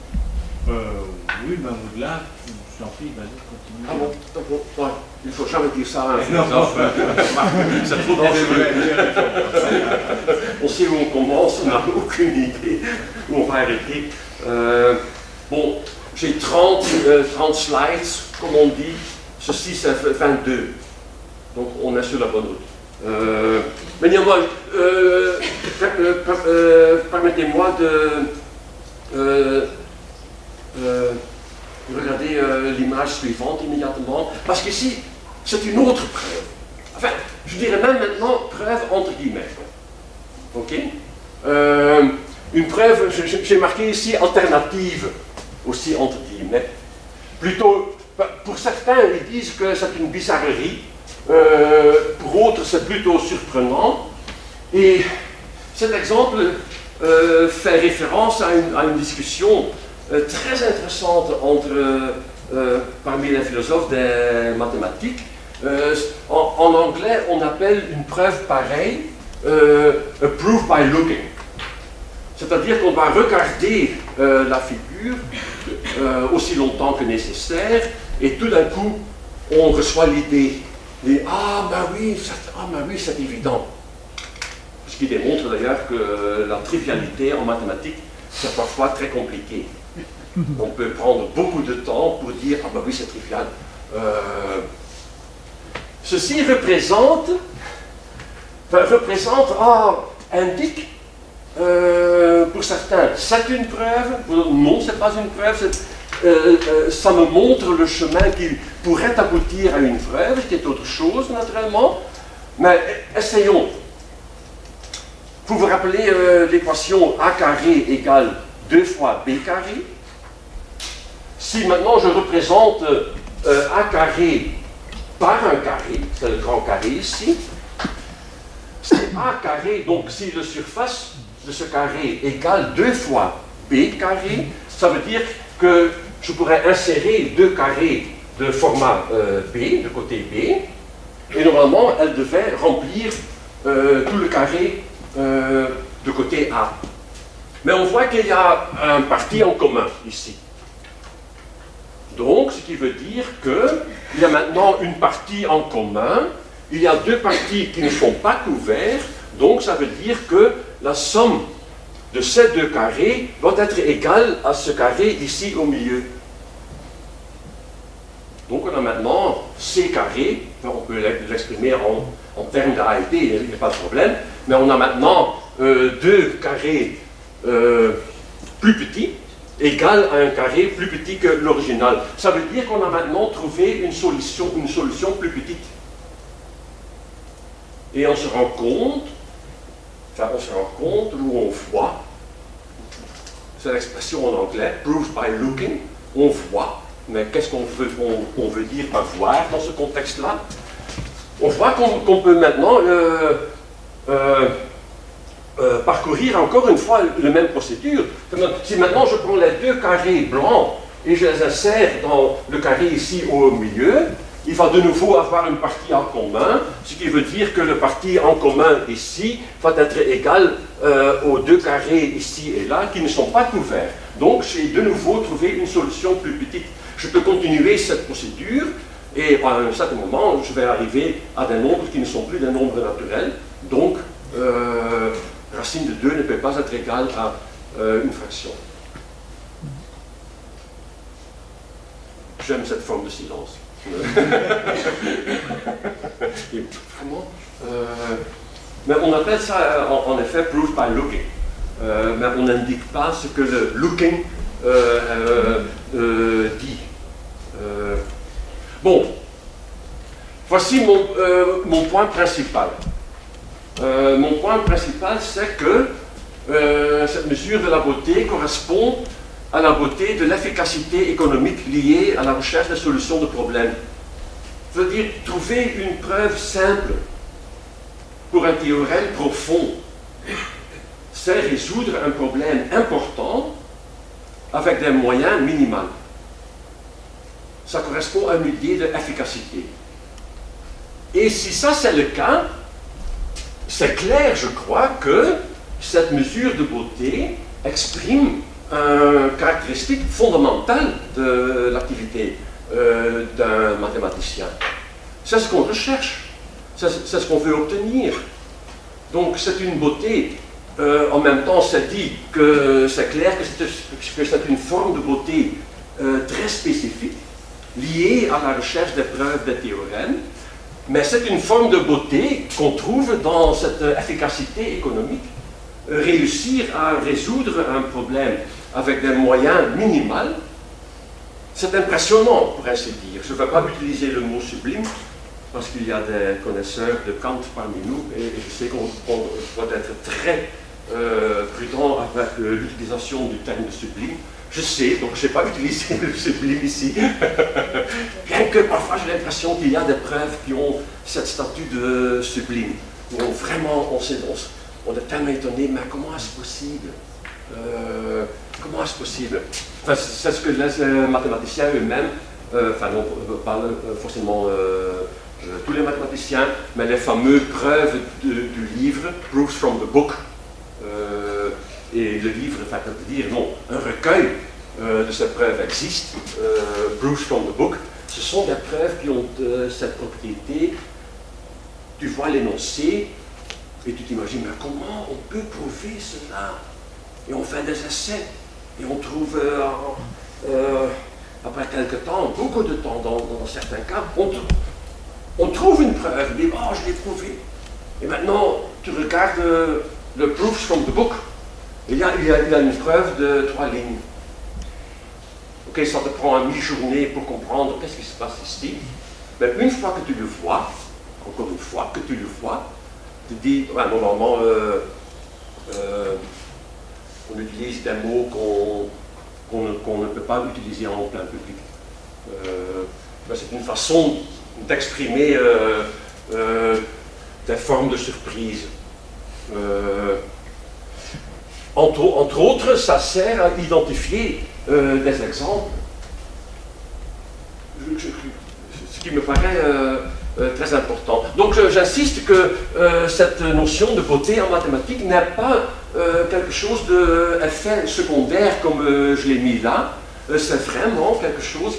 Oui, ben au-delà, je t'en prie, vas-y, continue. Ah bon, d'accord. Ouais, il ne faut jamais dire ça. Hein, Non, c'est trop dangereux. On sait où on commence, on n'a aucune idée où on va arrêter. Bon, j'ai 30 slides, comme on dit. Ceci, c'est 22. Donc, on est sur la bonne route. Mais néanmoins, permettez-moi de regarder l'image suivante immédiatement, parce qu'ici, c'est une autre preuve. Enfin, je dirais même maintenant preuve entre guillemets. Ok? Une preuve, j'ai marqué ici alternative, aussi entre guillemets. Plutôt, pour certains, ils disent que c'est une bizarrerie, pour d'autres, c'est plutôt surprenant. Et cet exemple fait référence à une discussion très intéressante parmi les philosophes des mathématiques. En anglais, on appelle une preuve pareille a proof by looking. C'est-à-dire qu'on va regarder la figure aussi longtemps que nécessaire, et tout d'un coup, on reçoit l'idée. Ah ben oui, c'est évident. Ce qui démontre d'ailleurs que la trivialité en mathématiques, c'est parfois très compliqué. On peut prendre beaucoup de temps pour dire « Ah ben oui, c'est trivial ». Ceci indique, pour certains, c'est une preuve, pour d'autres, non, c'est pas une preuve, ça me montre le chemin qui pourrait aboutir à une preuve, qui est autre chose, naturellement. Mais essayons. Vous vous rappelez l'équation a carré égale 2 fois b carré. Si maintenant je représente a carré par un carré, c'est le grand carré ici, c'est a carré, donc si la surface de ce carré égale 2 fois b carré, ça veut dire que je pourrais insérer 2 carrés de format b, de côté b, et normalement elle devait remplir tout le carré de côté A. Mais on voit qu'il y a un parti en commun ici. Donc, ce qui veut dire qu'il y a maintenant une partie en commun, il y a 2 parties qui ne sont pas couvertes, donc ça veut dire que la somme de ces 2 carrés doit être égale à ce carré ici au milieu. Donc on a maintenant C carré, on peut l'exprimer en termes de A et B, il n'y a pas de problème, mais on a maintenant 2 carrés plus petits, égal à un carré plus petit que l'original. Ça veut dire qu'on a maintenant trouvé une solution plus petite. Et on se rend compte, où on voit, c'est l'expression en anglais, proof by looking, on voit, mais qu'est-ce qu'on veut dire par voir dans ce contexte-là? On voit qu'on peut maintenant parcourir encore une fois la même procédure. Si maintenant je prends les 2 carrés blancs et je les insère dans le carré ici au milieu, il va de nouveau avoir une partie en commun, ce qui veut dire que le parti en commun ici va être égal aux 2 carrés ici et là qui ne sont pas couverts. Donc j'ai de nouveau trouvé une solution plus petite. Je peux continuer cette procédure Et à un certain moment, je vais arriver à des nombres qui ne sont plus des nombres naturels. Donc, racine de 2 ne peut pas être égale à une fraction. J'aime cette forme de silence. Et vraiment, mais on appelle ça en effet proof by looking. Mais on n'indique pas ce que le looking dit. Bon, voici mon point principal. Mon point principal, c'est que cette mesure de la beauté correspond à la beauté de l'efficacité économique liée à la recherche des solutions de problèmes. Je veux dire, trouver une preuve simple pour un théorème profond, c'est résoudre un problème important avec des moyens minimaux. Ça correspond à une idée d'efficacité. Et si ça c'est le cas, c'est clair, je crois, que cette mesure de beauté exprime une caractéristique fondamentale de l'activité d'un mathématicien. C'est ce qu'on recherche, c'est ce qu'on veut obtenir. Donc c'est une beauté. En même temps, c'est dit que c'est clair que c'est une forme de beauté très spécifique, liée à la recherche des preuves des théorèmes, mais c'est une forme de beauté qu'on trouve dans cette efficacité économique. Réussir à résoudre un problème avec des moyens minimaux, c'est impressionnant, pour ainsi dire. Je ne vais pas utiliser le mot sublime, parce qu'il y a des connaisseurs de Kant parmi nous, et je sais qu'on doit être très prudent avec l'utilisation du terme sublime. Je sais, donc je n'ai pas utilisé le sublime ici. Bien que parfois j'ai l'impression qu'il y a des preuves qui ont cette statut de sublime. Où vraiment on est tellement étonné, mais comment est-ce possible? Comment est-ce possible? Enfin, c'est ce que les mathématiciens eux-mêmes, enfin non, pas forcément tous les mathématiciens, mais les fameuses preuves du livre, Proofs from the Book, et le livre, enfin, on peut dire, non, un recueil de ces preuves existe, Proofs from the Book. Ce sont des preuves qui ont cette propriété. Tu vois l'énoncé et tu t'imagines, mais comment on peut prouver cela? Et on fait des essais et on trouve, après quelque temps, beaucoup de temps dans certains cas, on trouve une preuve, mais oh, je l'ai prouvé. Et maintenant, tu regardes le Proofs from the Book. Il y a une preuve de 3 lignes. Ok, ça te prend une mi-journée pour comprendre qu'est-ce qui se passe ici. Mais une fois que tu le vois, encore une fois que tu le vois, tu te dis, ouais, normalement, on utilise des mots qu'on ne peut pas utiliser en plein public. C'est une façon d'exprimer des formes de surprise. Entre autres, ça sert à identifier des exemples. Ce qui me paraît très important. Donc j'insiste que cette notion de beauté en mathématiques n'est pas quelque chose d'effet secondaire comme je l'ai mis là. C'est vraiment quelque chose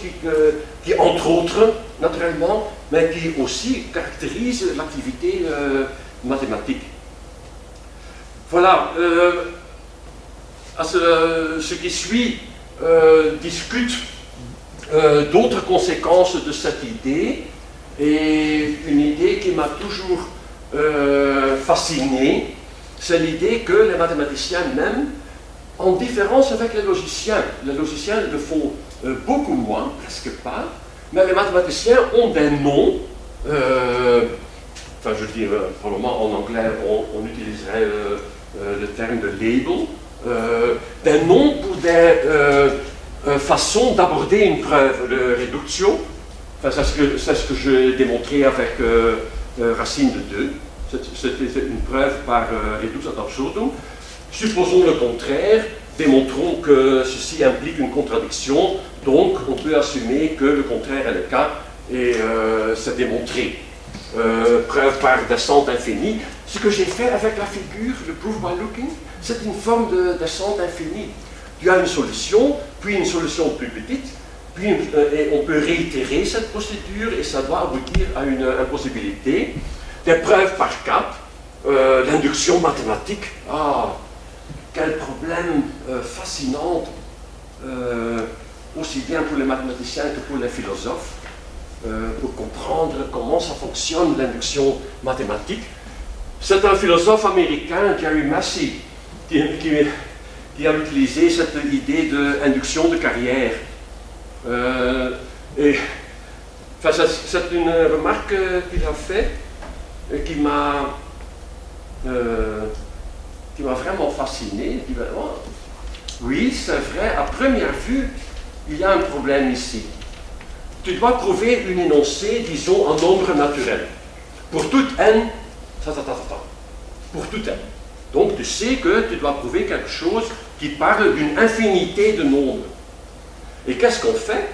qui, entre autres, naturellement, mais qui aussi caractérise l'activité mathématique. Voilà. Ce qui suit discute d'autres conséquences de cette idée, et une idée qui m'a toujours fasciné, c'est l'idée que les mathématiciens même, en différence avec les logiciens le font beaucoup moins, presque pas, mais les mathématiciens ont des noms, enfin je veux dire, probablement en anglais on utiliserait le terme de label, des noms pour des façons d'aborder une preuve, le reductio, enfin, c'est ce que j'ai démontré avec racine de 2, c'est une preuve par reductio ad absurdum. Supposons le contraire, démontrons que ceci implique une contradiction, donc on peut assumer que le contraire est le cas, et c'est démontré. Preuve par descente infinie. Ce que j'ai fait avec la figure, le proof by looking, c'est une forme de descente infinie. Tu as une solution, puis une solution plus petite, puis et on peut réitérer cette procédure et ça doit aboutir à une impossibilité. Des preuves par cas, l'induction mathématique, quel problème fascinant, aussi bien pour les mathématiciens que pour les philosophes, pour comprendre comment ça fonctionne l'induction mathématique. C'est un philosophe américain, Jerry Massey, qui a utilisé cette idée d'induction de carrière. C'est une remarque qu'il a faite qui m'a vraiment fasciné. Il dit, oui, c'est vrai, à première vue, il y a un problème ici. Tu dois prouver une énoncé, disons, en nombre naturel. Pour toute n, pour toute n. Donc tu sais que tu dois prouver quelque chose qui parle d'une infinité de nombres. Et qu'est-ce qu'on fait?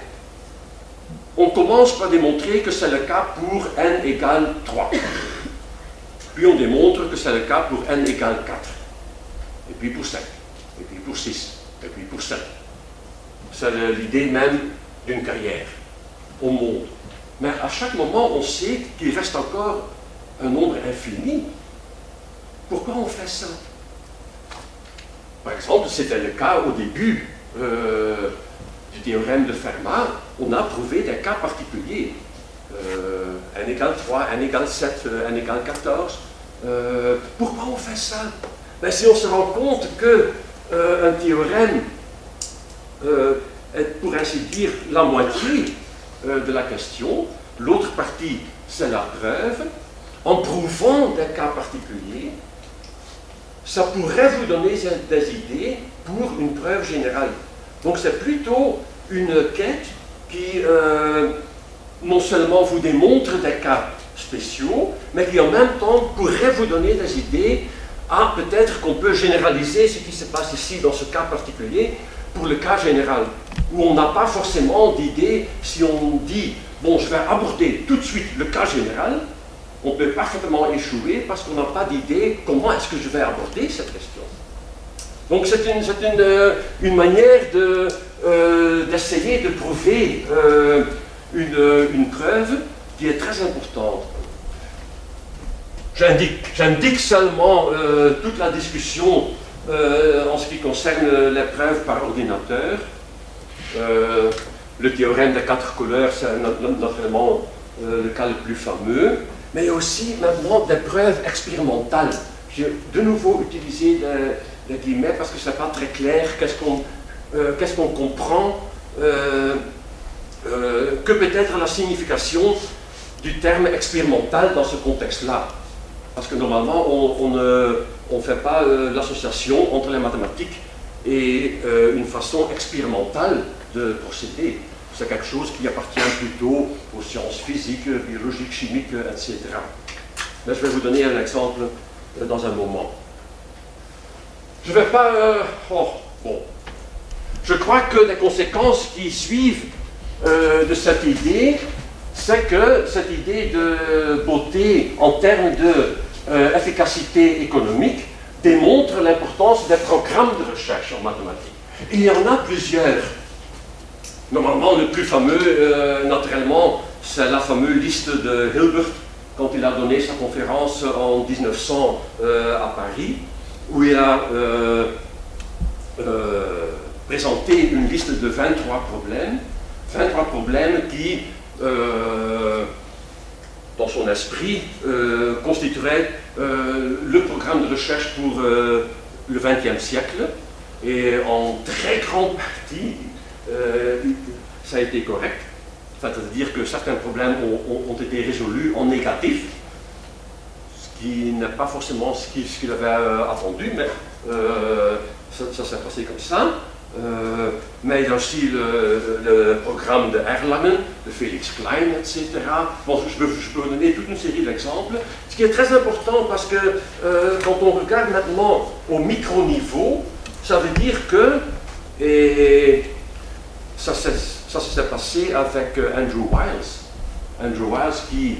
On commence par démontrer que c'est le cas pour n égale 3. Puis on démontre que c'est le cas pour n égale 4. Et puis pour 5. Et puis pour 6. Et puis pour 7. C'est l'idée même d'une carrière au monde. Mais à chaque moment, on sait qu'il reste encore un nombre infini. Pourquoi on fait ça? Par exemple, c'était le cas au début du théorème de Fermat. On a prouvé des cas particuliers. N égale 3, N égale 7, N égale 14. Pourquoi on fait ça? Ben, si on se rend compte qu'un théorème est, pour ainsi dire, la moitié de la question, l'autre partie, c'est la preuve, en prouvant des cas particuliers, ça pourrait vous donner des idées pour une preuve générale. Donc c'est plutôt une quête qui non seulement vous démontre des cas spéciaux, mais qui en même temps pourrait vous donner des idées à peut-être qu'on peut généraliser ce qui se passe ici dans ce cas particulier pour le cas général, où on n'a pas forcément d'idée. Si on dit, bon, je vais aborder tout de suite le cas général, on peut parfaitement échouer parce qu'on n'a pas d'idée comment est-ce que je vais aborder cette question. Donc c'est une manière d'essayer de prouver une preuve qui est très importante. J'indique seulement toute la discussion en ce qui concerne les preuves par ordinateur. Le théorème des 4 couleurs, c'est naturellement le cas le plus fameux, mais il y a aussi maintenant des preuves expérimentales. J'ai de nouveau utilisé les guillemets parce que ce n'est pas très clair qu'est-ce qu'on comprend, que peut être la signification du terme expérimental dans ce contexte-là. Parce que normalement, on ne fait pas l'association entre les mathématiques et une façon expérimentale de procéder. C'est quelque chose qui appartient plutôt aux sciences physiques, biologiques, chimiques, etc. Mais je vais vous donner un exemple dans un moment. Je ne vais pas... Je crois que les conséquences qui suivent de cette idée, c'est que cette idée de beauté en termes d'efficacité économique démontre l'importance des programmes de recherche en mathématiques. Il y en a plusieurs. Normalement, le plus fameux, naturellement, c'est la fameuse liste de Hilbert, quand il a donné sa conférence en 1900 à Paris, où il a présenté une liste de 23 problèmes qui, dans son esprit, constitueraient le programme de recherche pour le XXe siècle, et en très grande partie, ça a été correct. C'est-à-dire que certains problèmes ont été résolus en négatif, ce qui n'est pas forcément ce qu'il avait attendu, mais ça s'est passé comme ça. Mais il y a aussi le programme de Erlangen, de Felix Klein, etc. Bon, je peux vous donner toute une série d'exemples. Ce qui est très important parce que quand on regarde maintenant au micro-niveau, ça veut dire que, et ça s'est passé avec Andrew Wiles. Andrew Wiles qui,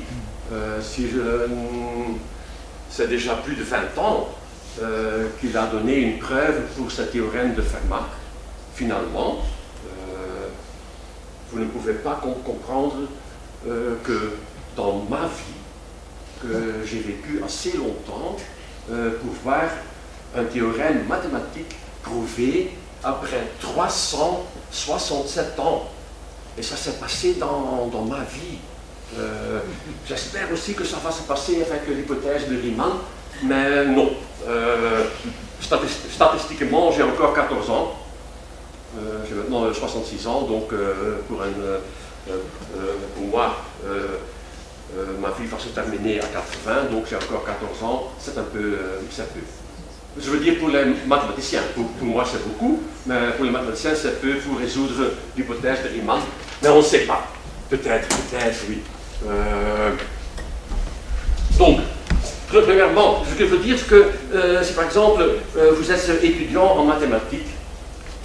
c'est déjà plus de 20 ans qu'il a donné une preuve pour ce théorème de Fermat. Finalement, vous ne pouvez pas comprendre que dans ma vie, que j'ai vécu assez longtemps pour voir un théorème mathématique prouvé après 367 ans. Et ça s'est passé dans ma vie. J'espère aussi que ça va se passer avec l'hypothèse de Riemann, mais non. Statistiquement, j'ai encore 14 ans. J'ai maintenant 66 ans, donc pour moi, ma vie va se terminer à 80, donc j'ai encore 14 ans. C'est un peu... Je veux dire pour les mathématiciens, pour moi c'est beaucoup, mais pour les mathématiciens c'est peu pour résoudre l'hypothèse de Riemann. Mais on ne sait pas. Peut-être, oui. Donc, premièrement, ce que je veux dire, c'est que si par exemple vous êtes étudiant en mathématiques,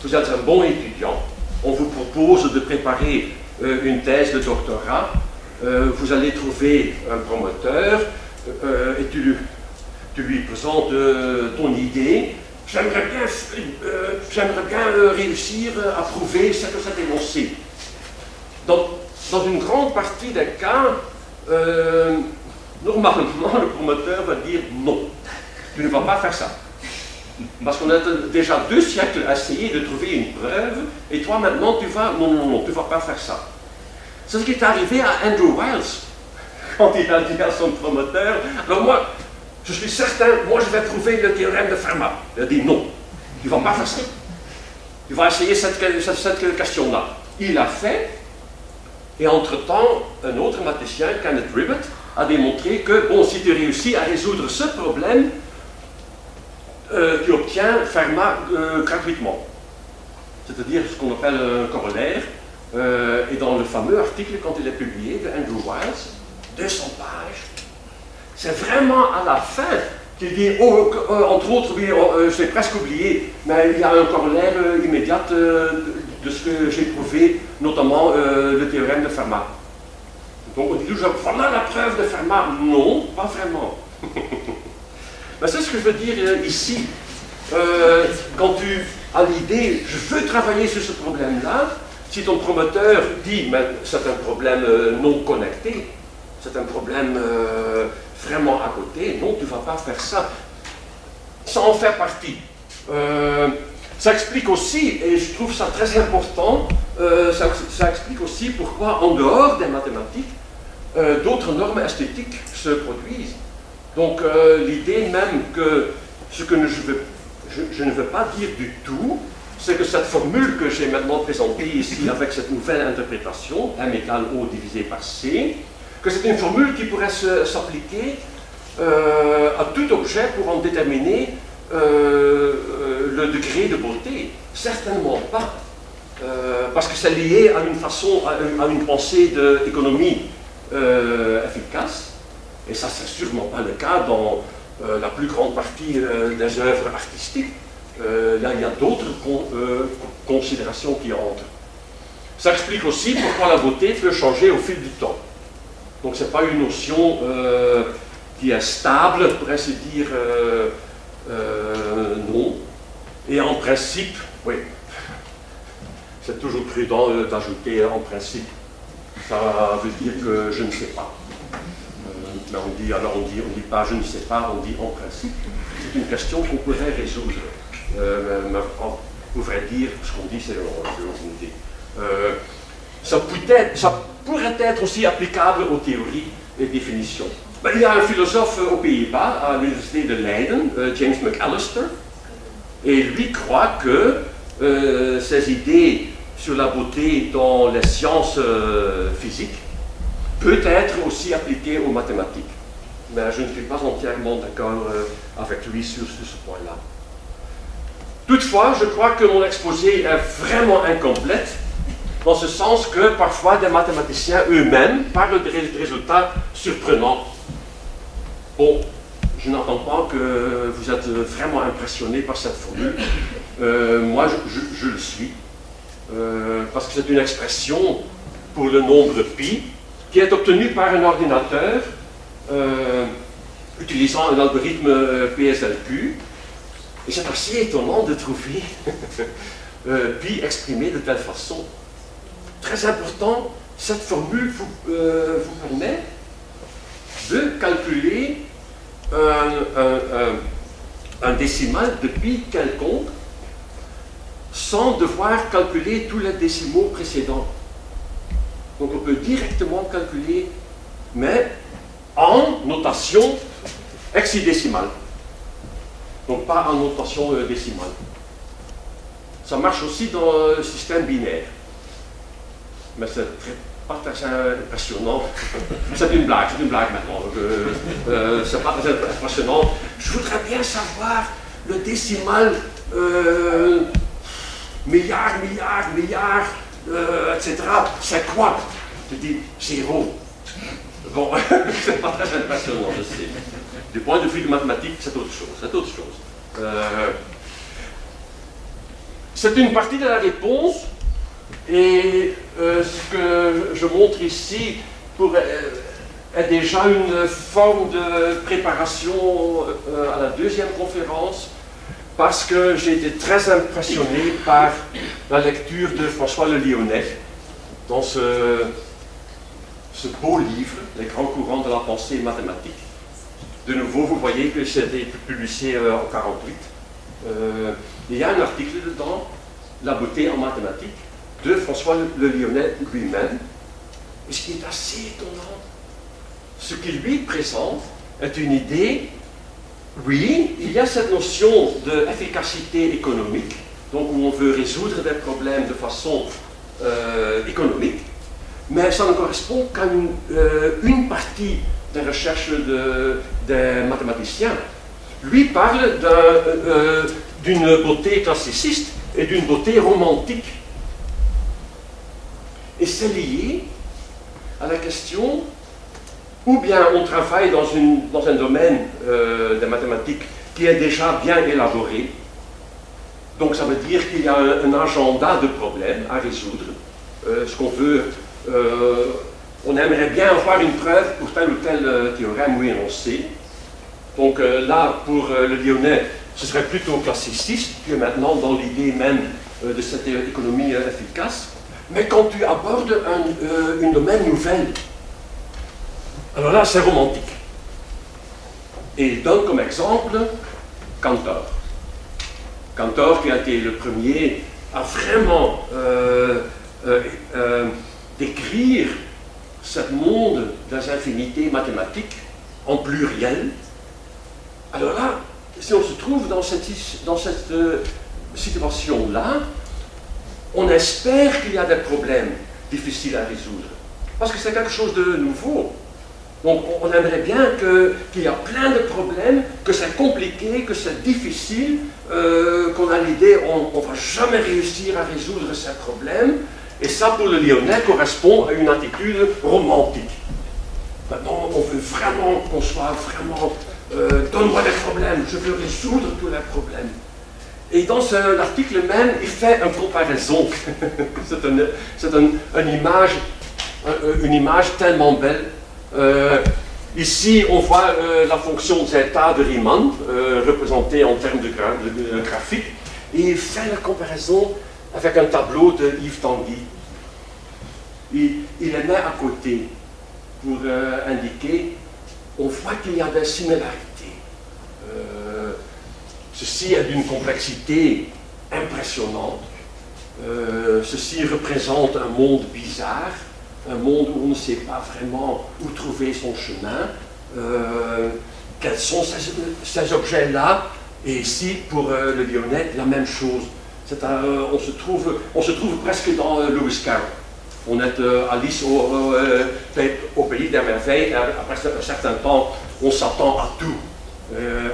vous êtes un bon étudiant, on vous propose de préparer une thèse de doctorat, vous allez trouver un promoteur et tu lui présentes ton idée. J'aimerais bien réussir à prouver ce que c'est énoncé. Dans une grande partie des cas, normalement le promoteur va dire non, tu ne vas pas faire ça. Parce qu'on a déjà 2 siècles à essayer de trouver une preuve, et toi maintenant tu vas, non, tu ne vas pas faire ça. C'est ce qui est arrivé à Andrew Wiles, quand il a dit à son promoteur, alors moi, je suis certain, moi je vais prouver le théorème de Fermat. Il a dit non, tu ne vas pas faire ça. Tu vas essayer cette question-là. Il l'a fait, et entre-temps, un autre mathématicien, Kenneth Ribet, a démontré que, bon, si tu réussis à résoudre ce problème, tu obtiens Fermat gratuitement. C'est-à-dire ce qu'on appelle un corollaire. Et dans le fameux article, quand il est publié, de Andrew Wiles, 200 pages, c'est vraiment à la fin qu'il dit, entre autres, oui, je l'ai presque oublié, mais il y a un corollaire immédiat de ce que j'ai prouvé, notamment le théorème de Fermat. Donc on dit toujours, voilà la preuve de Fermat. Non, pas vraiment. Mais c'est ce que je veux dire ici. Quand tu as l'idée, je veux travailler sur ce problème-là, si ton promoteur dit, mais c'est un problème non connecté, c'est un problème vraiment à côté, non, tu ne vas pas faire ça. Ça en fait partie. Ça explique aussi, et je trouve ça très important, ça explique aussi pourquoi en dehors des mathématiques, d'autres normes esthétiques se produisent. Donc l'idée même que ce que je ne veux pas dire du tout, c'est que cette formule que j'ai maintenant présentée ici avec cette nouvelle interprétation, m égale O divisé par C, que c'est une formule qui pourrait s'appliquer à tout objet pour en déterminer le degré de beauté. Certainement pas. Parce que c'est lié à une façon, à une pensée d'économie efficace. Et ça, c'est sûrement pas le cas dans la plus grande partie des œuvres artistiques. Là, il y a d'autres considérations qui entrent. Ça explique aussi pourquoi la beauté peut changer au fil du temps. Donc, ce n'est pas une notion qui est stable, on pourrait se dire non. Et en principe, oui, c'est toujours prudent d'ajouter en principe. Ça veut dire que je ne sais pas. Mais on dit pas je ne sais pas, on dit en principe. C'est une question qu'on pourrait résoudre. On pourrait dire, ce qu'on dit, c'est une idée. Ça pourrait être aussi applicable aux théories et définitions. Ben, il y a un philosophe aux Pays-Bas, à l'université de Leiden, James McAllister, et lui croit que ces idées sur la beauté dans les sciences physiques peut être aussi appliquée aux mathématiques. Mais je ne suis pas entièrement d'accord avec lui sur ce point-là. Toutefois, je crois que mon exposé est vraiment incomplète, dans ce sens que parfois des mathématiciens eux-mêmes parlent de résultats surprenants. Bon, je n'entends pas que vous êtes vraiment impressionné par cette formule. Moi, je le suis, parce que c'est une expression pour le nombre pi qui est obtenue par un ordinateur utilisant un algorithme PSLQ. Et c'est assez étonnant de trouver pi exprimé de telle façon. très important, cette formule vous permet de calculer un décimal de pi quelconque sans devoir calculer tous les décimaux précédents. Donc on peut directement calculer, mais en notation hexadécimale. Donc pas en notation décimale. Ça marche aussi dans le système binaire. Mais c'est pas très impressionnant. C'est une blague maintenant. C'est pas très impressionnant. Je voudrais bien savoir le décimal milliard, etc. C'est quoi? Je dis 0. Bon, c'est pas très impressionnant, je sais. Du point de vue de mathématiques, c'est autre chose. C'est une partie de la réponse, et ce que je montre ici est déjà une forme de préparation à la deuxième conférence, parce que j'ai été très impressionné par la lecture de François Le Lyonnais dans ce beau livre, Les grands courants de la pensée mathématique. De nouveau, vous voyez que c'était publié en 1948. Il y a un article dedans, La beauté en mathématiques, de François Le Lyonnais lui-même. Et ce qui est assez étonnant, ce qu'il lui présente est une idée. Oui, il y a cette notion d'efficacité économique, donc où on veut résoudre des problèmes de façon économique, mais ça ne correspond qu'à une partie des recherches des mathématiciens. Lui parle d'une beauté classiciste et d'une beauté romantique. Et c'est lié à la question, ou bien on travaille dans un domaine des mathématiques qui est déjà bien élaboré, donc ça veut dire qu'il y a un agenda de problèmes à résoudre, ce qu'on veut, on aimerait bien avoir une preuve pour tel ou tel théorème ou énoncé. Donc là, pour le Lyonnais, ce serait plutôt classiciste que maintenant dans l'idée même de cette économie efficace. Mais quand tu abordes une domaine nouvelle, alors là, c'est romantique. Et il donne comme exemple Cantor. Cantor qui a été le premier à vraiment décrire ce monde des infinités mathématiques en pluriel. Alors là, si on se trouve dans cette situation-là, on espère qu'il y a des problèmes difficiles à résoudre. Parce que c'est quelque chose de nouveau. Donc on aimerait bien qu'il y a plein de problèmes, que c'est compliqué, que c'est difficile, qu'on a l'idée on ne va jamais réussir à résoudre ces problèmes. Et ça, pour le Lyonnais, correspond à une attitude romantique. Maintenant, on veut vraiment qu'on soit vraiment... donne-moi des problèmes, je veux résoudre tous les problèmes. Et dans l'article même, il fait une comparaison. C'est une image tellement belle. Ici, on voit la fonction zeta de Riemann, représentée en termes de graphique, et il fait la comparaison avec un tableau de Yves Tanguy. Il les met à côté pour indiquer, on voit qu'il y a des similarités. Ceci est d'une complexité impressionnante. Ceci représente un monde bizarre, un monde où on ne sait pas vraiment où trouver son chemin. Quels sont ces objets-là? Et ici, pour le Lyonnais, la même chose. On se trouve presque dans Lewis Carroll. On est Alice au pays des merveilles. Après un certain temps, on s'attend à tout.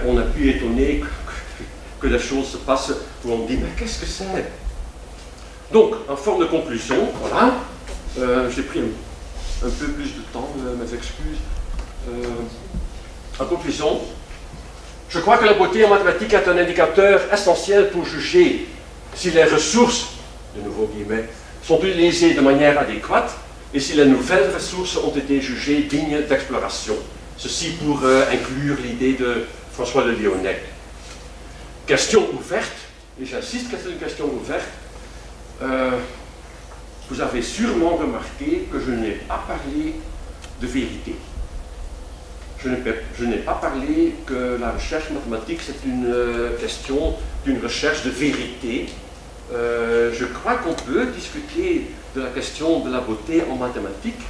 On n'est plus étonné que les choses se passent où on dit mais qu'est-ce que c'est? Donc, en forme de conclusion, voilà. J'ai pris un peu plus de temps, mes excuses. En conclusion, je crois que la beauté en mathématiques est un indicateur essentiel pour juger si les ressources, de nouveau guillemets, sont utilisées de manière adéquate et si les nouvelles ressources ont été jugées dignes d'exploration. Ceci pour inclure l'idée de François Le Lyonnais. Question ouverte, et j'insiste que c'est une question ouverte. vous avez sûrement remarqué que je n'ai pas parlé de vérité. Je n'ai pas parlé que la recherche mathématique, c'est une question d'une recherche de vérité. Je crois qu'on peut discuter de la question de la beauté en mathématiques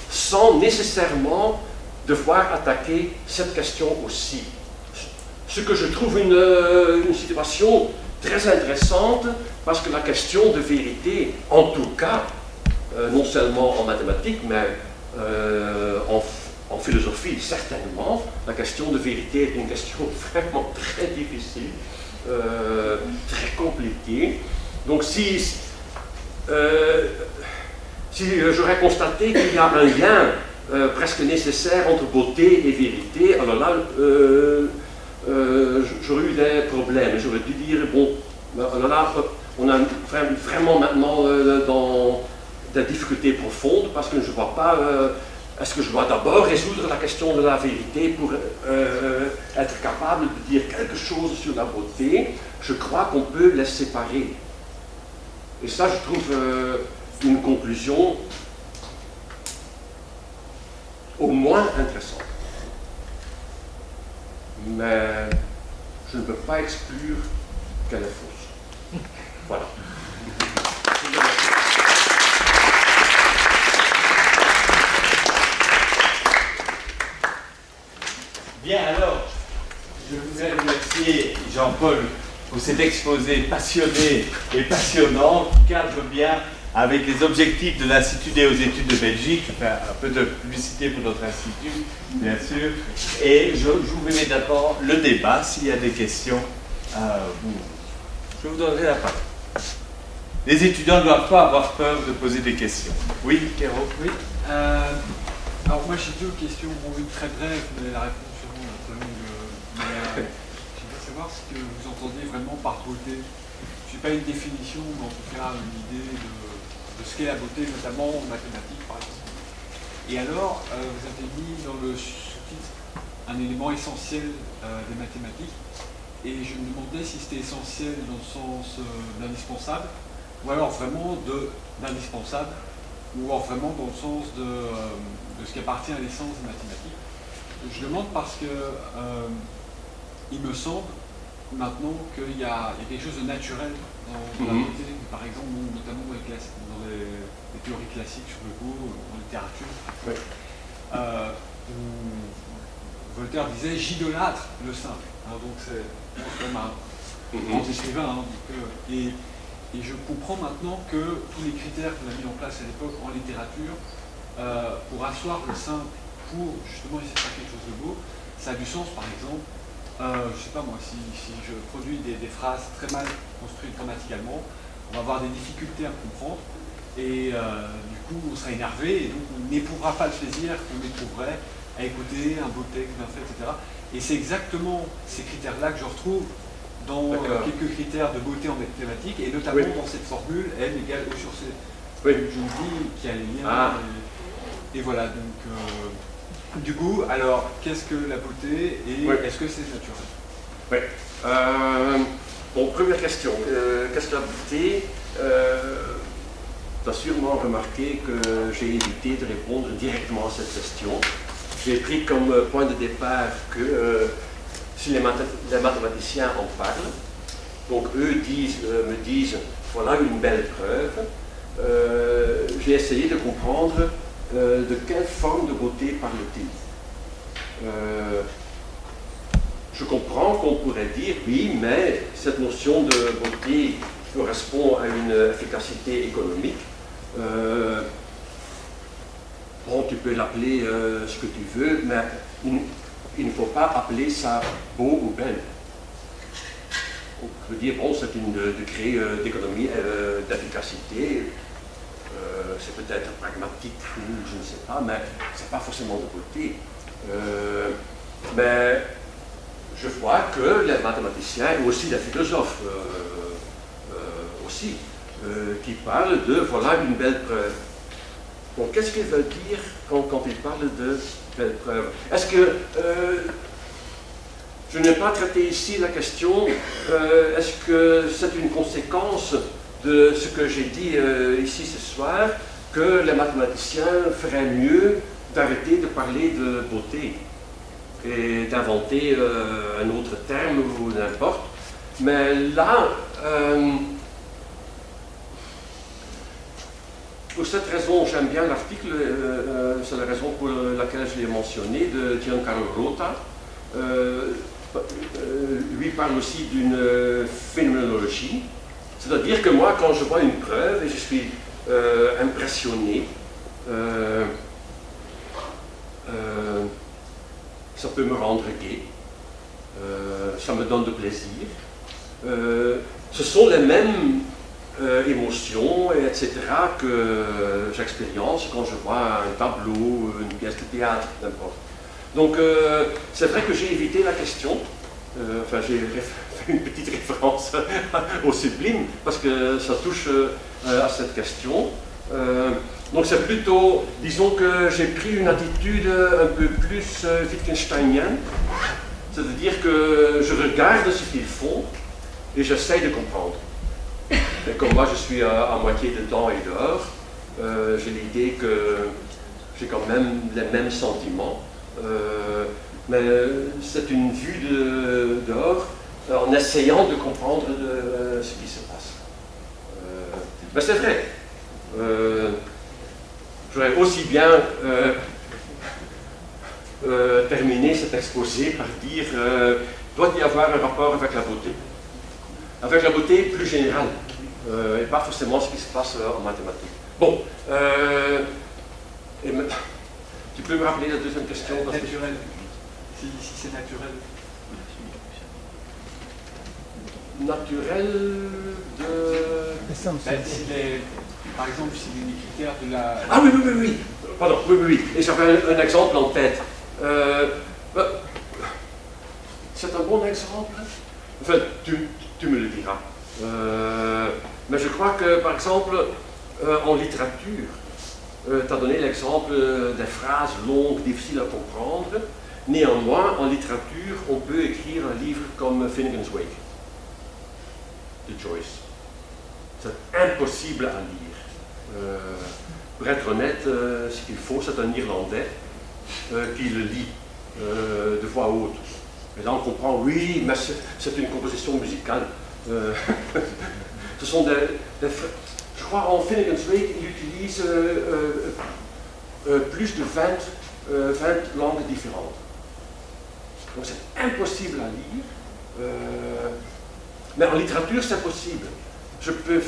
sans nécessairement devoir attaquer cette question aussi. Ce que je trouve une situation très intéressante, parce que la question de vérité, en tout cas, non seulement en mathématiques, mais en philosophie, certainement, la question de vérité est une question vraiment très difficile, très compliquée. Donc si j'aurais constaté qu'il y a un lien presque nécessaire entre beauté et vérité, alors là, j'aurais eu des problèmes. J'aurais dû dire, bon, alors là, on a vraiment maintenant dans des difficultés profondes, parce que je ne vois pas, est-ce que je dois d'abord résoudre la question de la vérité pour être capable de dire quelque chose sur la beauté? Je crois qu'on peut les séparer. Et ça, je trouve une conclusion au moins intéressante. Mais je ne peux pas exclure qu'elle est fausse. Voilà. Bien, alors, je voudrais remercier Jean-Paul pour cet exposé passionné et passionnant qui cadre bien avec les objectifs de l'Institut des hautes études de Belgique. Je fais un peu de publicité pour notre institut, bien sûr. Et j'ouvre immédiatement le débat. S'il y a des questions, je vous donnerai la parole. Les étudiants ne doivent pas avoir peur de poser des questions. Oui, Kéro? Oui. Alors moi j'ai deux questions, bon, une très brève, mais la réponse sûrement un peu longue. J'aimerais savoir ce que vous entendez vraiment par beauté. Je n'ai pas une définition, mais en tout cas une idée de ce qu'est la beauté, notamment en mathématiques par exemple. Et alors, vous avez mis dans le sous-titre un élément essentiel des mathématiques, et je me demandais si c'était essentiel dans le sens d'indispensable, ou alors vraiment d'indispensable, ou alors vraiment dans le sens de ce qui appartient à l'essence des mathématiques. Je demande parce que il me semble maintenant qu'il y a quelque chose de naturel dans la beauté, par exemple, notamment dans les théories classiques sur le goût, en littérature, oui. Où Voltaire disait « j'idolâtre le simple ». Donc c'est comme un grand écrivain. Et je comprends maintenant que tous les critères qu'on a mis en place à l'époque en littérature, pour asseoir le simple, pour justement essayer de faire quelque chose de beau, ça a du sens. Par exemple, je sais pas moi, si je produis des phrases très mal construites grammaticalement, on va avoir des difficultés à comprendre, et du coup on sera énervé, et donc on n'éprouvera pas le plaisir qu'on éprouverait à écouter un beau texte bien fait, etc. Et c'est exactement ces critères-là que je retrouve dans quelques critères de beauté en mathématiques, et notamment dans cette formule M égale O sur C. Je me dis qu'il y a les liens, et voilà, donc du coup, alors, qu'est-ce que la beauté, et est-ce que c'est naturel? Oui. Bon, première question, qu'est-ce que la beauté? Tu as sûrement remarqué que j'ai évité de répondre directement à cette question. J'ai pris comme point de départ que si les mathématiciens en parlent, donc eux me disent voilà une belle preuve, j'ai essayé de comprendre de quelle forme de beauté parle-t-il. Je comprends qu'on pourrait dire oui, mais cette notion de beauté correspond à une efficacité économique. Bon, tu peux l'appeler ce que tu veux, mais il ne faut pas appeler ça beau ou belle. On peut dire, bon, c'est une degré d'économie, d'efficacité, c'est peut-être pragmatique, je ne sais pas, mais c'est pas forcément de beauté. Mais je vois que les mathématiciens et aussi les philosophes aussi, qui parlent de voilà une belle preuve. Donc qu'est-ce qu'ils veulent dire quand ils parlent de belle preuve? Est-ce que je n'ai pas traité ici la question, est-ce que c'est une conséquence de ce que j'ai dit ici ce soir, que les mathématiciens feraient mieux d'arrêter de parler de beauté et d'inventer un autre terme ou n'importe. Mais là, pour cette raison, j'aime bien l'article, c'est la raison pour laquelle je l'ai mentionné, de Giancarlo Rota. Lui parle aussi d'une phénoménologie. C'est-à-dire que moi, quand je vois une preuve et je suis impressionné, ça peut me rendre gai, ça me donne de plaisir. Ce sont les mêmes émotions, etc., que j'expérience quand je vois un tableau, une pièce de théâtre, n'importe. Donc, c'est vrai que j'ai évité la question. Enfin, j'ai fait une petite référence au sublime, parce que ça touche à cette question. Donc, c'est plutôt, disons que j'ai pris une attitude un peu plus Wittgensteinienne, c'est-à-dire que je regarde ce qu'ils font et j'essaye de comprendre. Et comme moi, je suis à moitié dedans et dehors, j'ai l'idée que j'ai quand même les mêmes sentiments. Mais c'est une vue de dehors en essayant de comprendre ce qui se passe. Mais c'est vrai. J'aurais aussi bien terminé cet exposé par dire doit y avoir un rapport avec la beauté. Avec la beauté plus générale, et pas forcément ce qui se passe en mathématiques. Bon, tu peux me rappeler la deuxième question? Naturel. Si c'est naturel. Naturel de... Par exemple, si les critères de la... Ah oui. Pardon, oui. Et j'avais un exemple en tête. C'est un bon exemple. Enfin, tu me le diras. Mais je crois que, par exemple, en littérature, tu as donné l'exemple des phrases longues, difficiles à comprendre. Néanmoins, en littérature, on peut écrire un livre comme Finnegan's Wake de Joyce. C'est impossible à lire. Pour être honnête, ce qu'il faut, c'est un Irlandais qui le lit de voix haute. Et là, on comprend, oui, mais c'est une composition musicale. Ce sont des je crois en Finnegan's Wake, il utilise plus de 20 langues différentes. Donc c'est impossible à lire. Mais en littérature, c'est possible. Je ne peux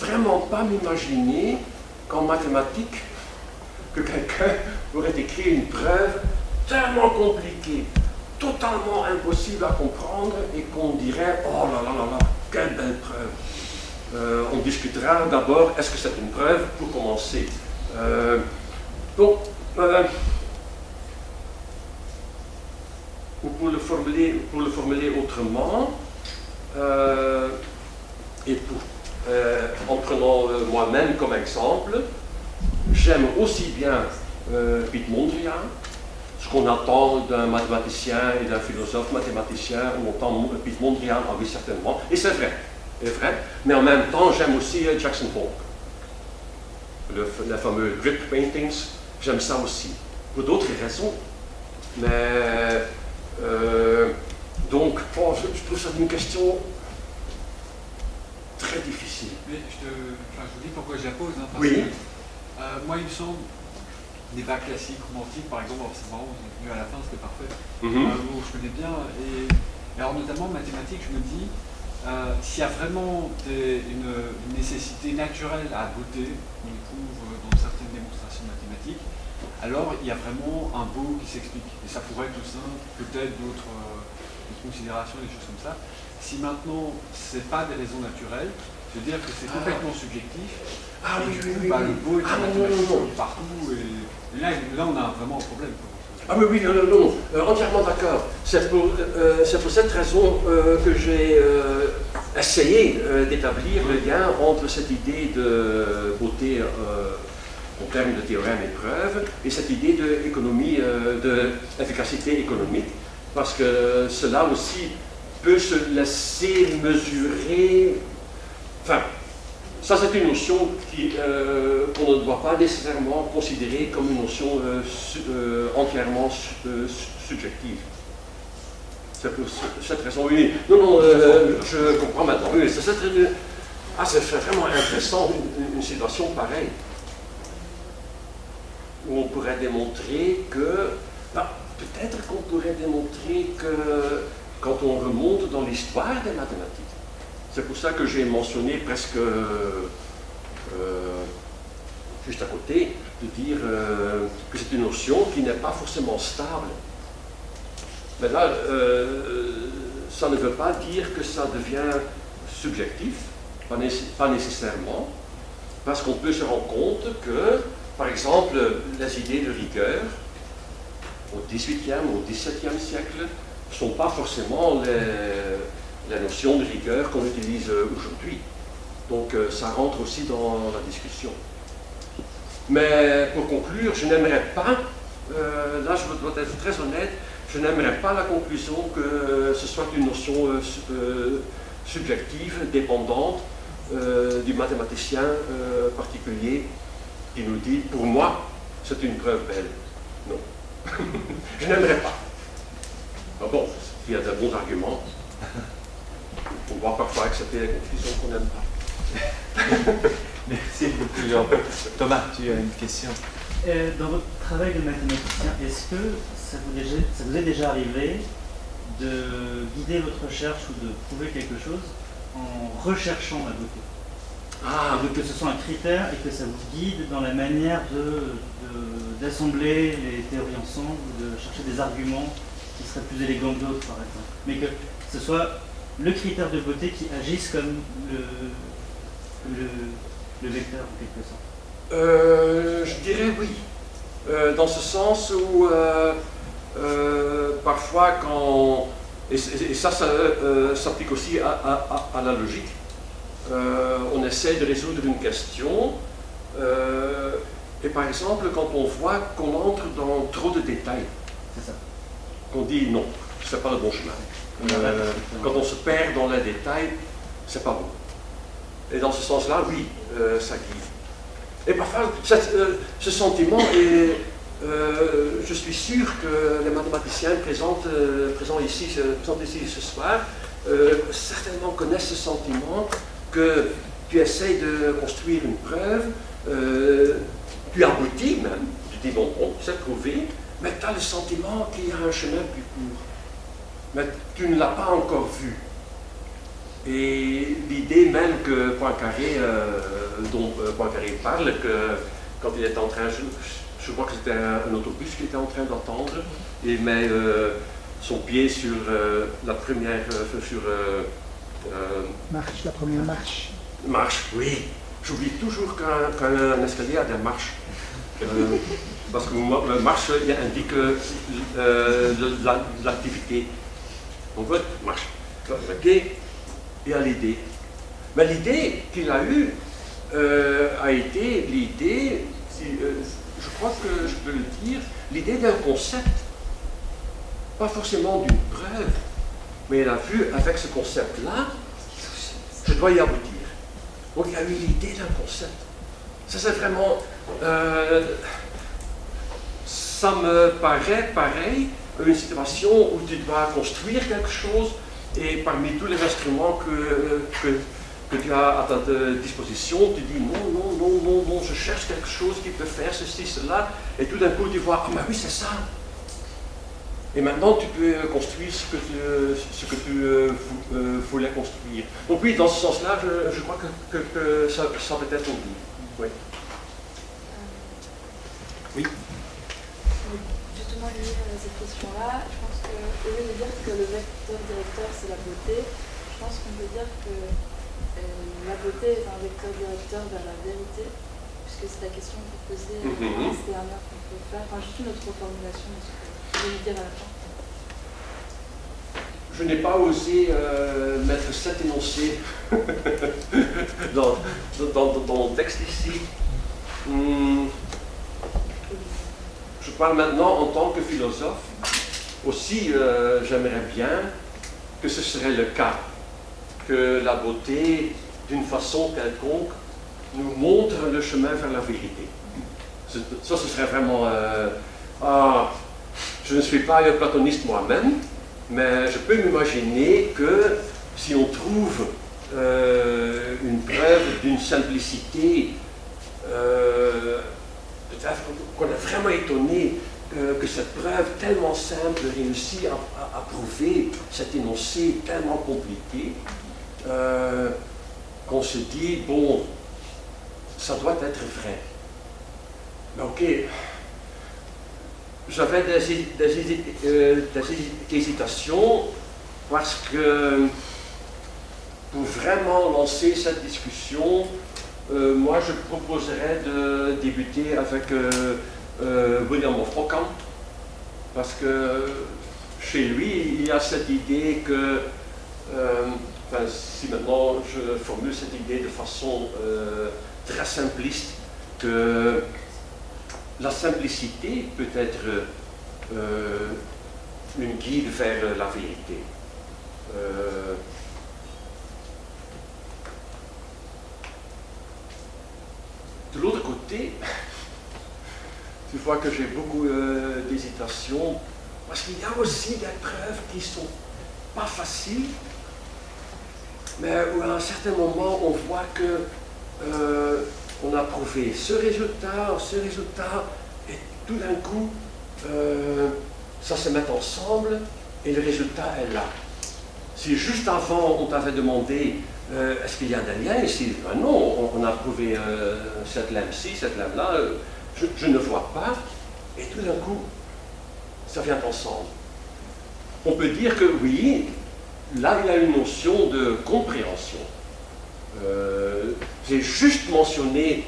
vraiment pas m'imaginer qu'en mathématiques, que quelqu'un aurait écrit une preuve tellement compliquée, totalement impossible à comprendre, et qu'on dirait « Oh là là là là, quelle belle preuve !» On discutera d'abord, est-ce que c'est une preuve, pour commencer. Donc, pour le formuler autrement, et en prenant moi-même comme exemple, j'aime aussi bien Piet Mondrian, ce qu'on attend d'un mathématicien et d'un philosophe mathématicien, on entend Piet Mondrian, ah oui certainement, et c'est vrai, mais en même temps j'aime aussi Jackson Pollock, les fameux grip paintings, j'aime ça aussi, pour d'autres raisons, mais donc je trouve ça une question très difficile. Mais je vous dis pourquoi je la pose, parce oui. Que, moi il me semble, débat classique, romantique, par exemple, c'est marrant, on est venu à la fin, c'était parfait, où je connais bien, et alors notamment en mathématiques, je me dis, s'il y a vraiment une nécessité naturelle à la beauté, qu'on trouve dans certaines démonstrations mathématiques, alors il y a vraiment un beau qui s'explique, et ça pourrait être au sein peut-être d'autres considérations, des choses comme ça. Si maintenant, ce n'est pas des raisons naturelles, je veux dire que c'est complètement subjectif. Ah oui, le beau est partout, et là, on a vraiment un problème. Ah oui, non, entièrement d'accord. C'est pour cette raison que j'ai essayé d'établir le lien entre cette idée de beauté en termes de théorème et preuve, et cette idée d'économie, d'efficacité économique, parce que cela aussi peut se laisser mesurer, enfin, ça c'est une notion qu'on ne doit pas nécessairement considérer comme une notion entièrement subjective. C'est pour cette raison. Oui. Non, je comprends maintenant. Oui, c'est vraiment intéressant une situation pareille. Où on pourrait démontrer que, peut-être qu'on pourrait démontrer que quand on remonte dans l'histoire des mathématiques, c'est pour ça que j'ai mentionné presque juste à côté, de dire que c'est une notion qui n'est pas forcément stable. Mais là, ça ne veut pas dire que ça devient subjectif, pas nécessairement, parce qu'on peut se rendre compte que, par exemple, les idées de rigueur, au XVIIIe, au XVIIe siècle, ne sont pas forcément les notions de rigueur qu'on utilise aujourd'hui. Donc ça rentre aussi dans la discussion. Mais pour conclure, je n'aimerais pas, là je dois être très honnête, je n'aimerais pas la conclusion que ce soit une notion subjective, dépendante du mathématicien particulier qui nous dit, pour moi, c'est une preuve belle. Non. Je n'aimerais pas. Ah bon, il y a de bons arguments. On doit parfois accepter les conclusions qu'on n'aime pas. Merci beaucoup, Jean. Thomas, tu as une question? Dans votre travail de mathématicien, est-ce que ça vous est déjà arrivé de guider votre recherche ou de prouver quelque chose en recherchant la beauté? Que ce soit un critère et que ça vous guide dans la manière d'assembler les théories ensemble ou de chercher des arguments qui seraient plus élégants que d'autres, par exemple. Mais que ce soit le critère de beauté qui agisse comme le vecteur, en quelque sorte. Je dirais oui. Dans ce sens où parfois quand... Et ça s'applique aussi à la logique. On essaie de résoudre une question et par exemple quand on voit qu'on entre dans trop de détails, c'est ça. Qu'on dit non, c'est pas le bon chemin. Quand on se perd dans les détails, c'est pas bon. Et dans ce sens-là, oui, ça guide. Et parfois, ce sentiment est, je suis sûr que les mathématiciens présents ici ce soir certainement connaissent ce sentiment que tu essayes de construire une preuve, tu aboutis même, tu dis bon, c'est prouvé, mais tu as le sentiment qu'il y a un chemin plus court. Mais tu ne l'as pas encore vu. Et l'idée même que Poincaré, dont Poincaré parle, que quand il est en train, je crois que c'était un autobus qu'il était en train d'attendre, il met son pied sur la première, la première marche. Marche, oui. J'oublie toujours qu'un escalier a des marches. Parce que marche indique l'activité. On veut marche. Ok, et à l'idée. Mais l'idée qu'il a eue a été l'idée, je crois que je peux le dire, l'idée d'un concept. Pas forcément d'une preuve, mais il a vu avec ce concept-là, je dois y aboutir. Donc il a eu l'idée d'un concept. Ça c'est vraiment... ça me paraît pareil, une situation où tu dois construire quelque chose et parmi tous les instruments que tu as à ta disposition, tu dis non, je cherche quelque chose qui peut faire ceci, cela, et tout d'un coup tu vois, ah ben oui c'est ça. Et maintenant tu peux construire ce que tu voulais construire. Donc oui, dans ce sens-là, je crois que ça peut être dit. Oui. Oui. Justement lié à cette question-là, je pense qu'au lieu de dire que le vecteur directeur c'est la beauté, je pense qu'on peut dire que la beauté est un vecteur directeur vers la vérité, puisque c'est la question que vous posez la dernière qu'on peut faire. Enfin, juste une autre reformulation de ce que je vais vous dire à la fin. Je n'ai pas osé mettre cet énoncé dans mon texte ici. Je parle maintenant en tant que philosophe. Aussi, j'aimerais bien que ce serait le cas, que la beauté, d'une façon quelconque, nous montre le chemin vers la vérité. Ça, ce serait vraiment... je ne suis pas un platoniste moi-même, mais je peux m'imaginer que si on trouve une preuve d'une simplicité, peut-être qu'on est vraiment étonné que cette preuve tellement simple réussit à prouver cet énoncé tellement compliqué, qu'on se dit, bon, ça doit être vrai. Mais ok, j'avais des hésitations parce que pour vraiment lancer cette discussion, moi je proposerais de débuter avec William of Ockham, parce que chez lui il y a cette idée que, si maintenant je formule cette idée de façon très simpliste, que la simplicité peut être une guide vers la vérité. De l'autre côté, tu vois que j'ai beaucoup d'hésitation, parce qu'il y a aussi des preuves qui ne sont pas faciles, mais où à un certain moment on voit que on a prouvé ce résultat, et tout d'un coup, ça se met ensemble et le résultat est là. Si juste avant on t'avait demandé est-ce qu'il y a des liens ici, ben non, on a prouvé cette lame-ci, cette lame-là, je ne vois pas, et tout d'un coup, ça vient ensemble. On peut dire que oui, là il y a une notion de compréhension. J'ai juste mentionné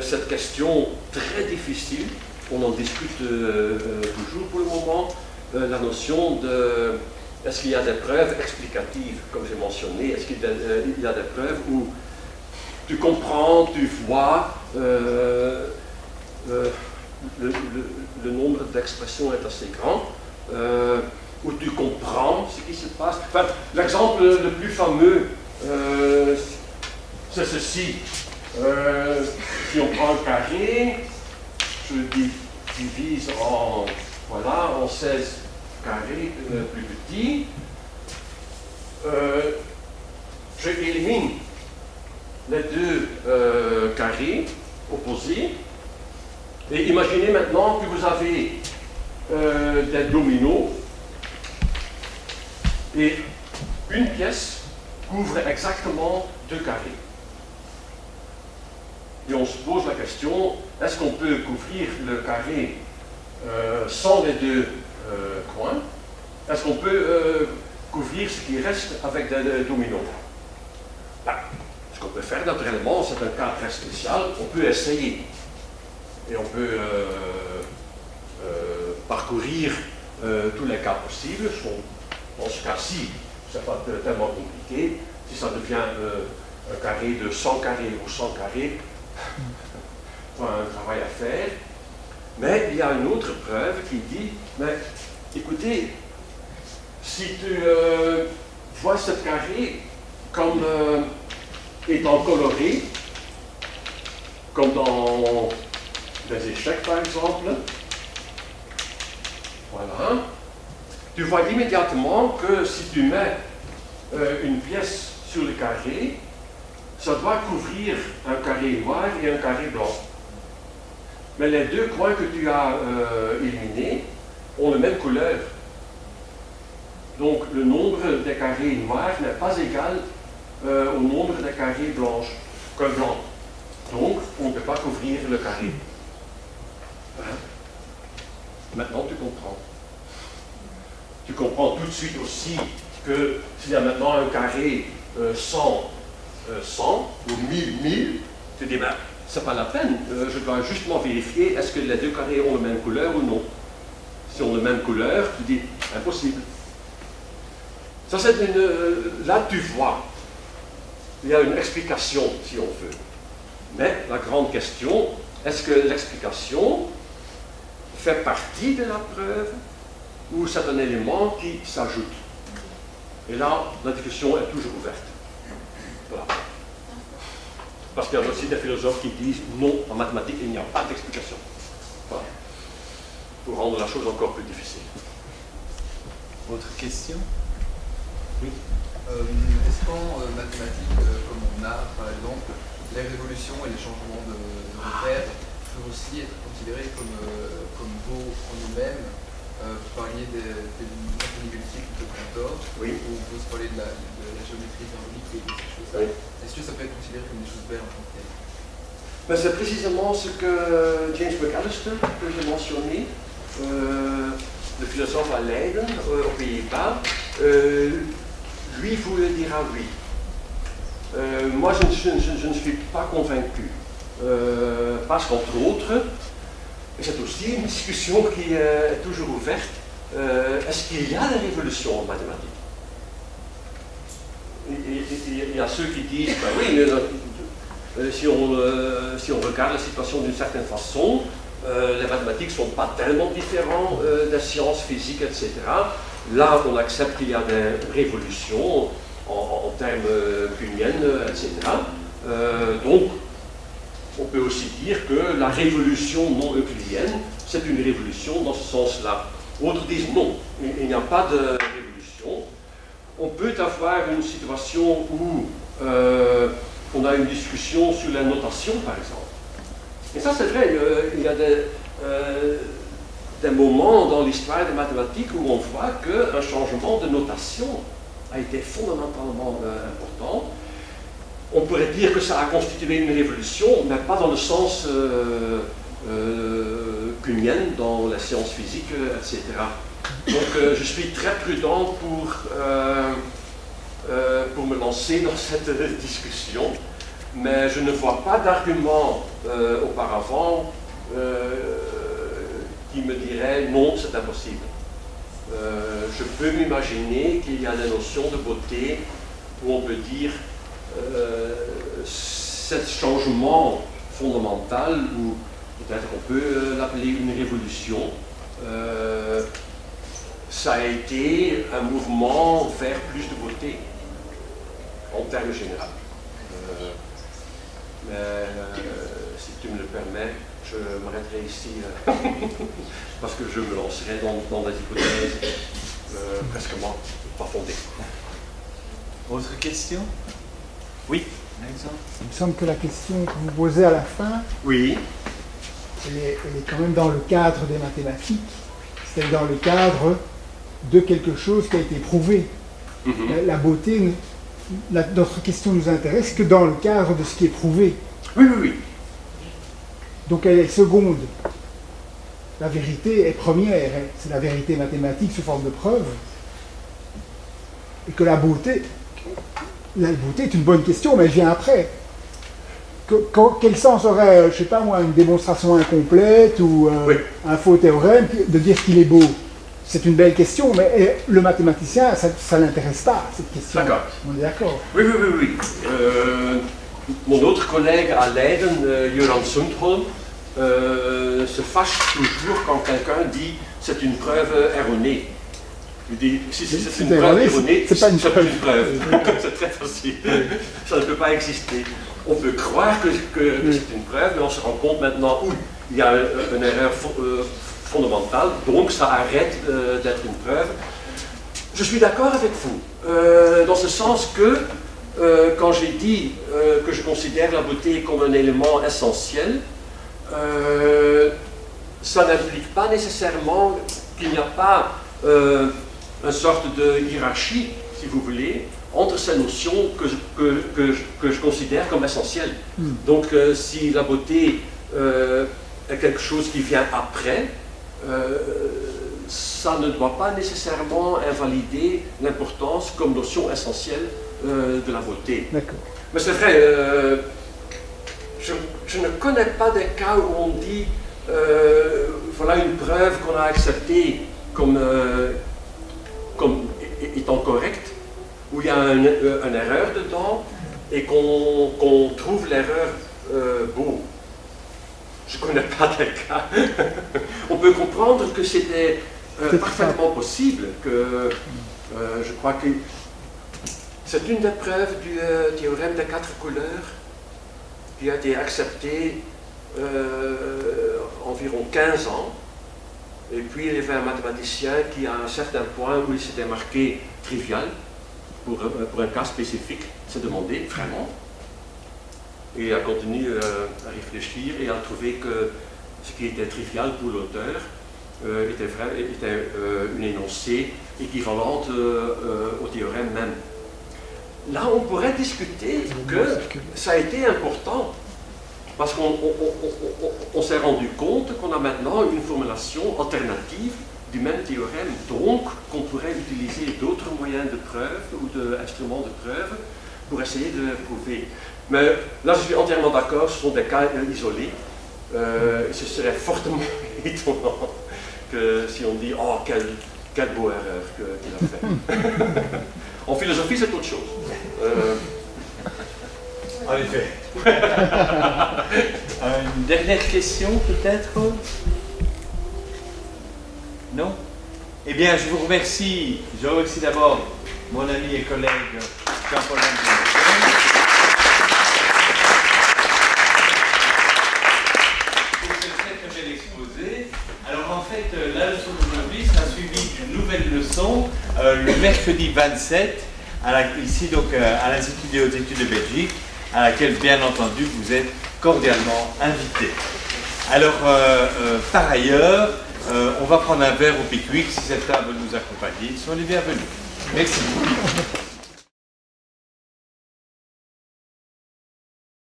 cette question très difficile, on en discute toujours pour le moment, la notion de est-ce qu'il y a des preuves explicatives, comme j'ai mentionné, est-ce qu'il y a des preuves où tu comprends, tu vois, le nombre d'expressions est assez grand, où tu comprends ce qui se passe. Enfin, l'exemple le plus fameux, c'est ceci. Si on prend un carré, je le divise en 16 carrés plus petits. Je élimine les deux carrés opposés. Et imaginez maintenant que vous avez des dominos et une pièce couvre exactement deux carrés. Et on se pose la question, est-ce qu'on peut couvrir le carré sans les deux coins? Est-ce qu'on peut couvrir ce qui reste avec des dominos? Ben, ce qu'on peut faire naturellement, c'est un cas très spécial, on peut essayer. Et on peut parcourir tous les cas possibles. Dans ce cas-ci, ce n'est pas tellement compliqué. Si ça devient un carré de 100 carrés ou 100 carrés, il y a un travail à faire. Mais il y a une autre preuve qui dit, mais écoutez, si tu vois ce carré comme étant coloré, comme dans des échecs par exemple, voilà, tu vois immédiatement que si tu mets une pièce sur le carré, ça doit couvrir un carré noir et un carré blanc. Mais les deux coins que tu as éliminés ont la même couleur. Donc le nombre des carrés noirs n'est pas égal au nombre des carrés blancs. Donc on ne peut pas couvrir le carré. Hein? Maintenant tu comprends. Tu comprends tout de suite aussi que s'il y a maintenant un carré 100 ou 1000, tu dis, ben, c'est pas la peine, je dois justement vérifier est-ce que les deux carrés ont la même couleur ou non. Si on a la même couleur, tu dis, impossible. Ça, c'est là, tu vois, il y a une explication, si on veut. Mais la grande question, est-ce que l'explication fait partie de la preuve ou c'est un élément qui s'ajoute? Et là, la discussion est toujours ouverte. Voilà. Parce qu'il y a aussi des philosophes qui disent non, en mathématiques, il n'y a pas d'explication. Voilà. Pour rendre la chose encore plus difficile. Autre question? Est-ce qu'en mathématiques, comme en art par exemple, les révolutions et les changements de repères peuvent aussi être considérés comme beaux en eux-mêmes? Vous parliez des inégalités de Cantor, Oui. où on peut se parler de la géométrie symbolique et de ces choses-là. Oui. Est-ce que ça peut être considéré comme des choses belles en tant que telles? Ben, c'est précisément ce que James McAllister, que j'ai mentionné, le philosophe à Leiden, aux Pays-Bas, lui vous le dira oui. Moi, je ne suis pas convaincu. Parce qu'entre autres, et c'est aussi une discussion qui est toujours ouverte, est-ce qu'il y a des révolutions en mathématiques? Il y a ceux qui disent, ben oui, mais si on regarde la situation d'une certaine façon, les mathématiques ne sont pas tellement différentes des sciences physiques, etc. Là, on accepte qu'il y a des révolutions en termes kuhniennes, etc. Donc, on peut aussi dire que la révolution non euclidienne, c'est une révolution dans ce sens-là. D'autres disent non, il n'y a pas de révolution. On peut avoir une situation où on a une discussion sur la notation, par exemple. Et ça, c'est vrai, il y a des moments dans l'histoire des mathématiques où on voit qu'un changement de notation a été fondamentalement important. On pourrait dire que ça a constitué une révolution, mais pas dans le sens kuhnien, dans la science physique, etc. Donc je suis très prudent pour me lancer dans cette discussion, mais je ne vois pas d'argument auparavant qui me dirait non, c'est impossible. Je peux m'imaginer qu'il y a des notions de beauté où on peut dire ce changement fondamental, ou peut-être on peut l'appeler une révolution, ça a été un mouvement vers plus de beauté, en termes généraux. Mais si tu me le permets, je m'arrêterai ici parce que je me lancerai dans des hypothèses presque pas fondées. Autre question? Oui, Alexandre? Il me semble que la question que vous posez à la fin, Oui. elle est quand même dans le cadre des mathématiques, c'est dans le cadre de quelque chose qui a été prouvé. La beauté, notre question nous intéresse que dans le cadre de ce qui est prouvé. Oui, oui, oui. Donc elle est seconde. La vérité est première, c'est la vérité mathématique sous forme de preuve. Et que la beauté est une bonne question, mais elle vient après. Quel sens aurait, je ne sais pas moi, une démonstration incomplète ou Oui. un faux théorème de dire qu'il est beau? C'est une belle question, mais le mathématicien, ça ne l'intéresse pas, cette question. D'accord. On est d'accord. Oui, oui, oui, oui. Mon autre collègue à Leiden, Göran Sundholm, se fâche toujours quand quelqu'un dit c'est une preuve erronée. Il dit si c'est une preuve erronée, c'est pas une preuve. C'est très facile. Ça ne peut pas exister. On peut croire que c'est une preuve, mais on se rend compte maintenant où il y a une erreur fondamentale, donc ça arrête d'être une preuve. Je suis d'accord avec vous, dans ce sens que quand j'ai dit que je considère la beauté comme un élément essentiel, ça n'implique pas nécessairement qu'il n'y a pas une sorte de hiérarchie, si vous voulez, entre ces notions que je considère comme essentielles. Donc si la beauté est quelque chose qui vient après, ça ne doit pas nécessairement invalider l'importance comme notion essentielle de la beauté. D'accord. Mais c'est vrai, je ne connais pas des cas où on dit voilà une preuve qu'on a acceptée comme étant correcte, où il y a une erreur dedans et qu'on trouve l'erreur beau. Je ne connais pas de cas. On peut comprendre que c'était parfaitement possible, que je crois que c'est une des preuves du théorème des 4 couleurs. qui a été accepté environ 15 ans. Et puis il y avait un mathématicien qui, à un certain point où il s'était marqué trivial, pour un cas spécifique, s'est demandé vraiment. Et il a continué à réfléchir et a trouvé que ce qui était trivial pour l'auteur était une énoncée équivalente au théorème même. Là, on pourrait discuter que ça a été important, parce qu'on s'est rendu compte qu'on a maintenant une formulation alternative du même théorème, donc qu'on pourrait utiliser d'autres moyens de preuve ou d'instruments de preuve pour essayer de le prouver. Mais là, je suis entièrement d'accord, ce sont des cas isolés. Ce serait fortement étonnant que si on dit « Oh, quelle beau erreur qu'il a fait ». En philosophie, c'est autre chose. En effet. Une dernière question, peut-être? Non? Eh bien, je vous remercie. Je remercie d'abord mon ami et collègue Jean-Paul Van Beveren pour ce très bel exposé. Alors, en fait, la leçon d'aujourd'hui sera suivie d'une nouvelle leçon le mercredi 27, ici donc à l'Institut des hautes études de Belgique, à laquelle, bien entendu, vous êtes cordialement invités. Alors, par ailleurs, on va prendre un verre au Pickwick si cette table nous accompagne. Ils sont les bienvenus. Merci.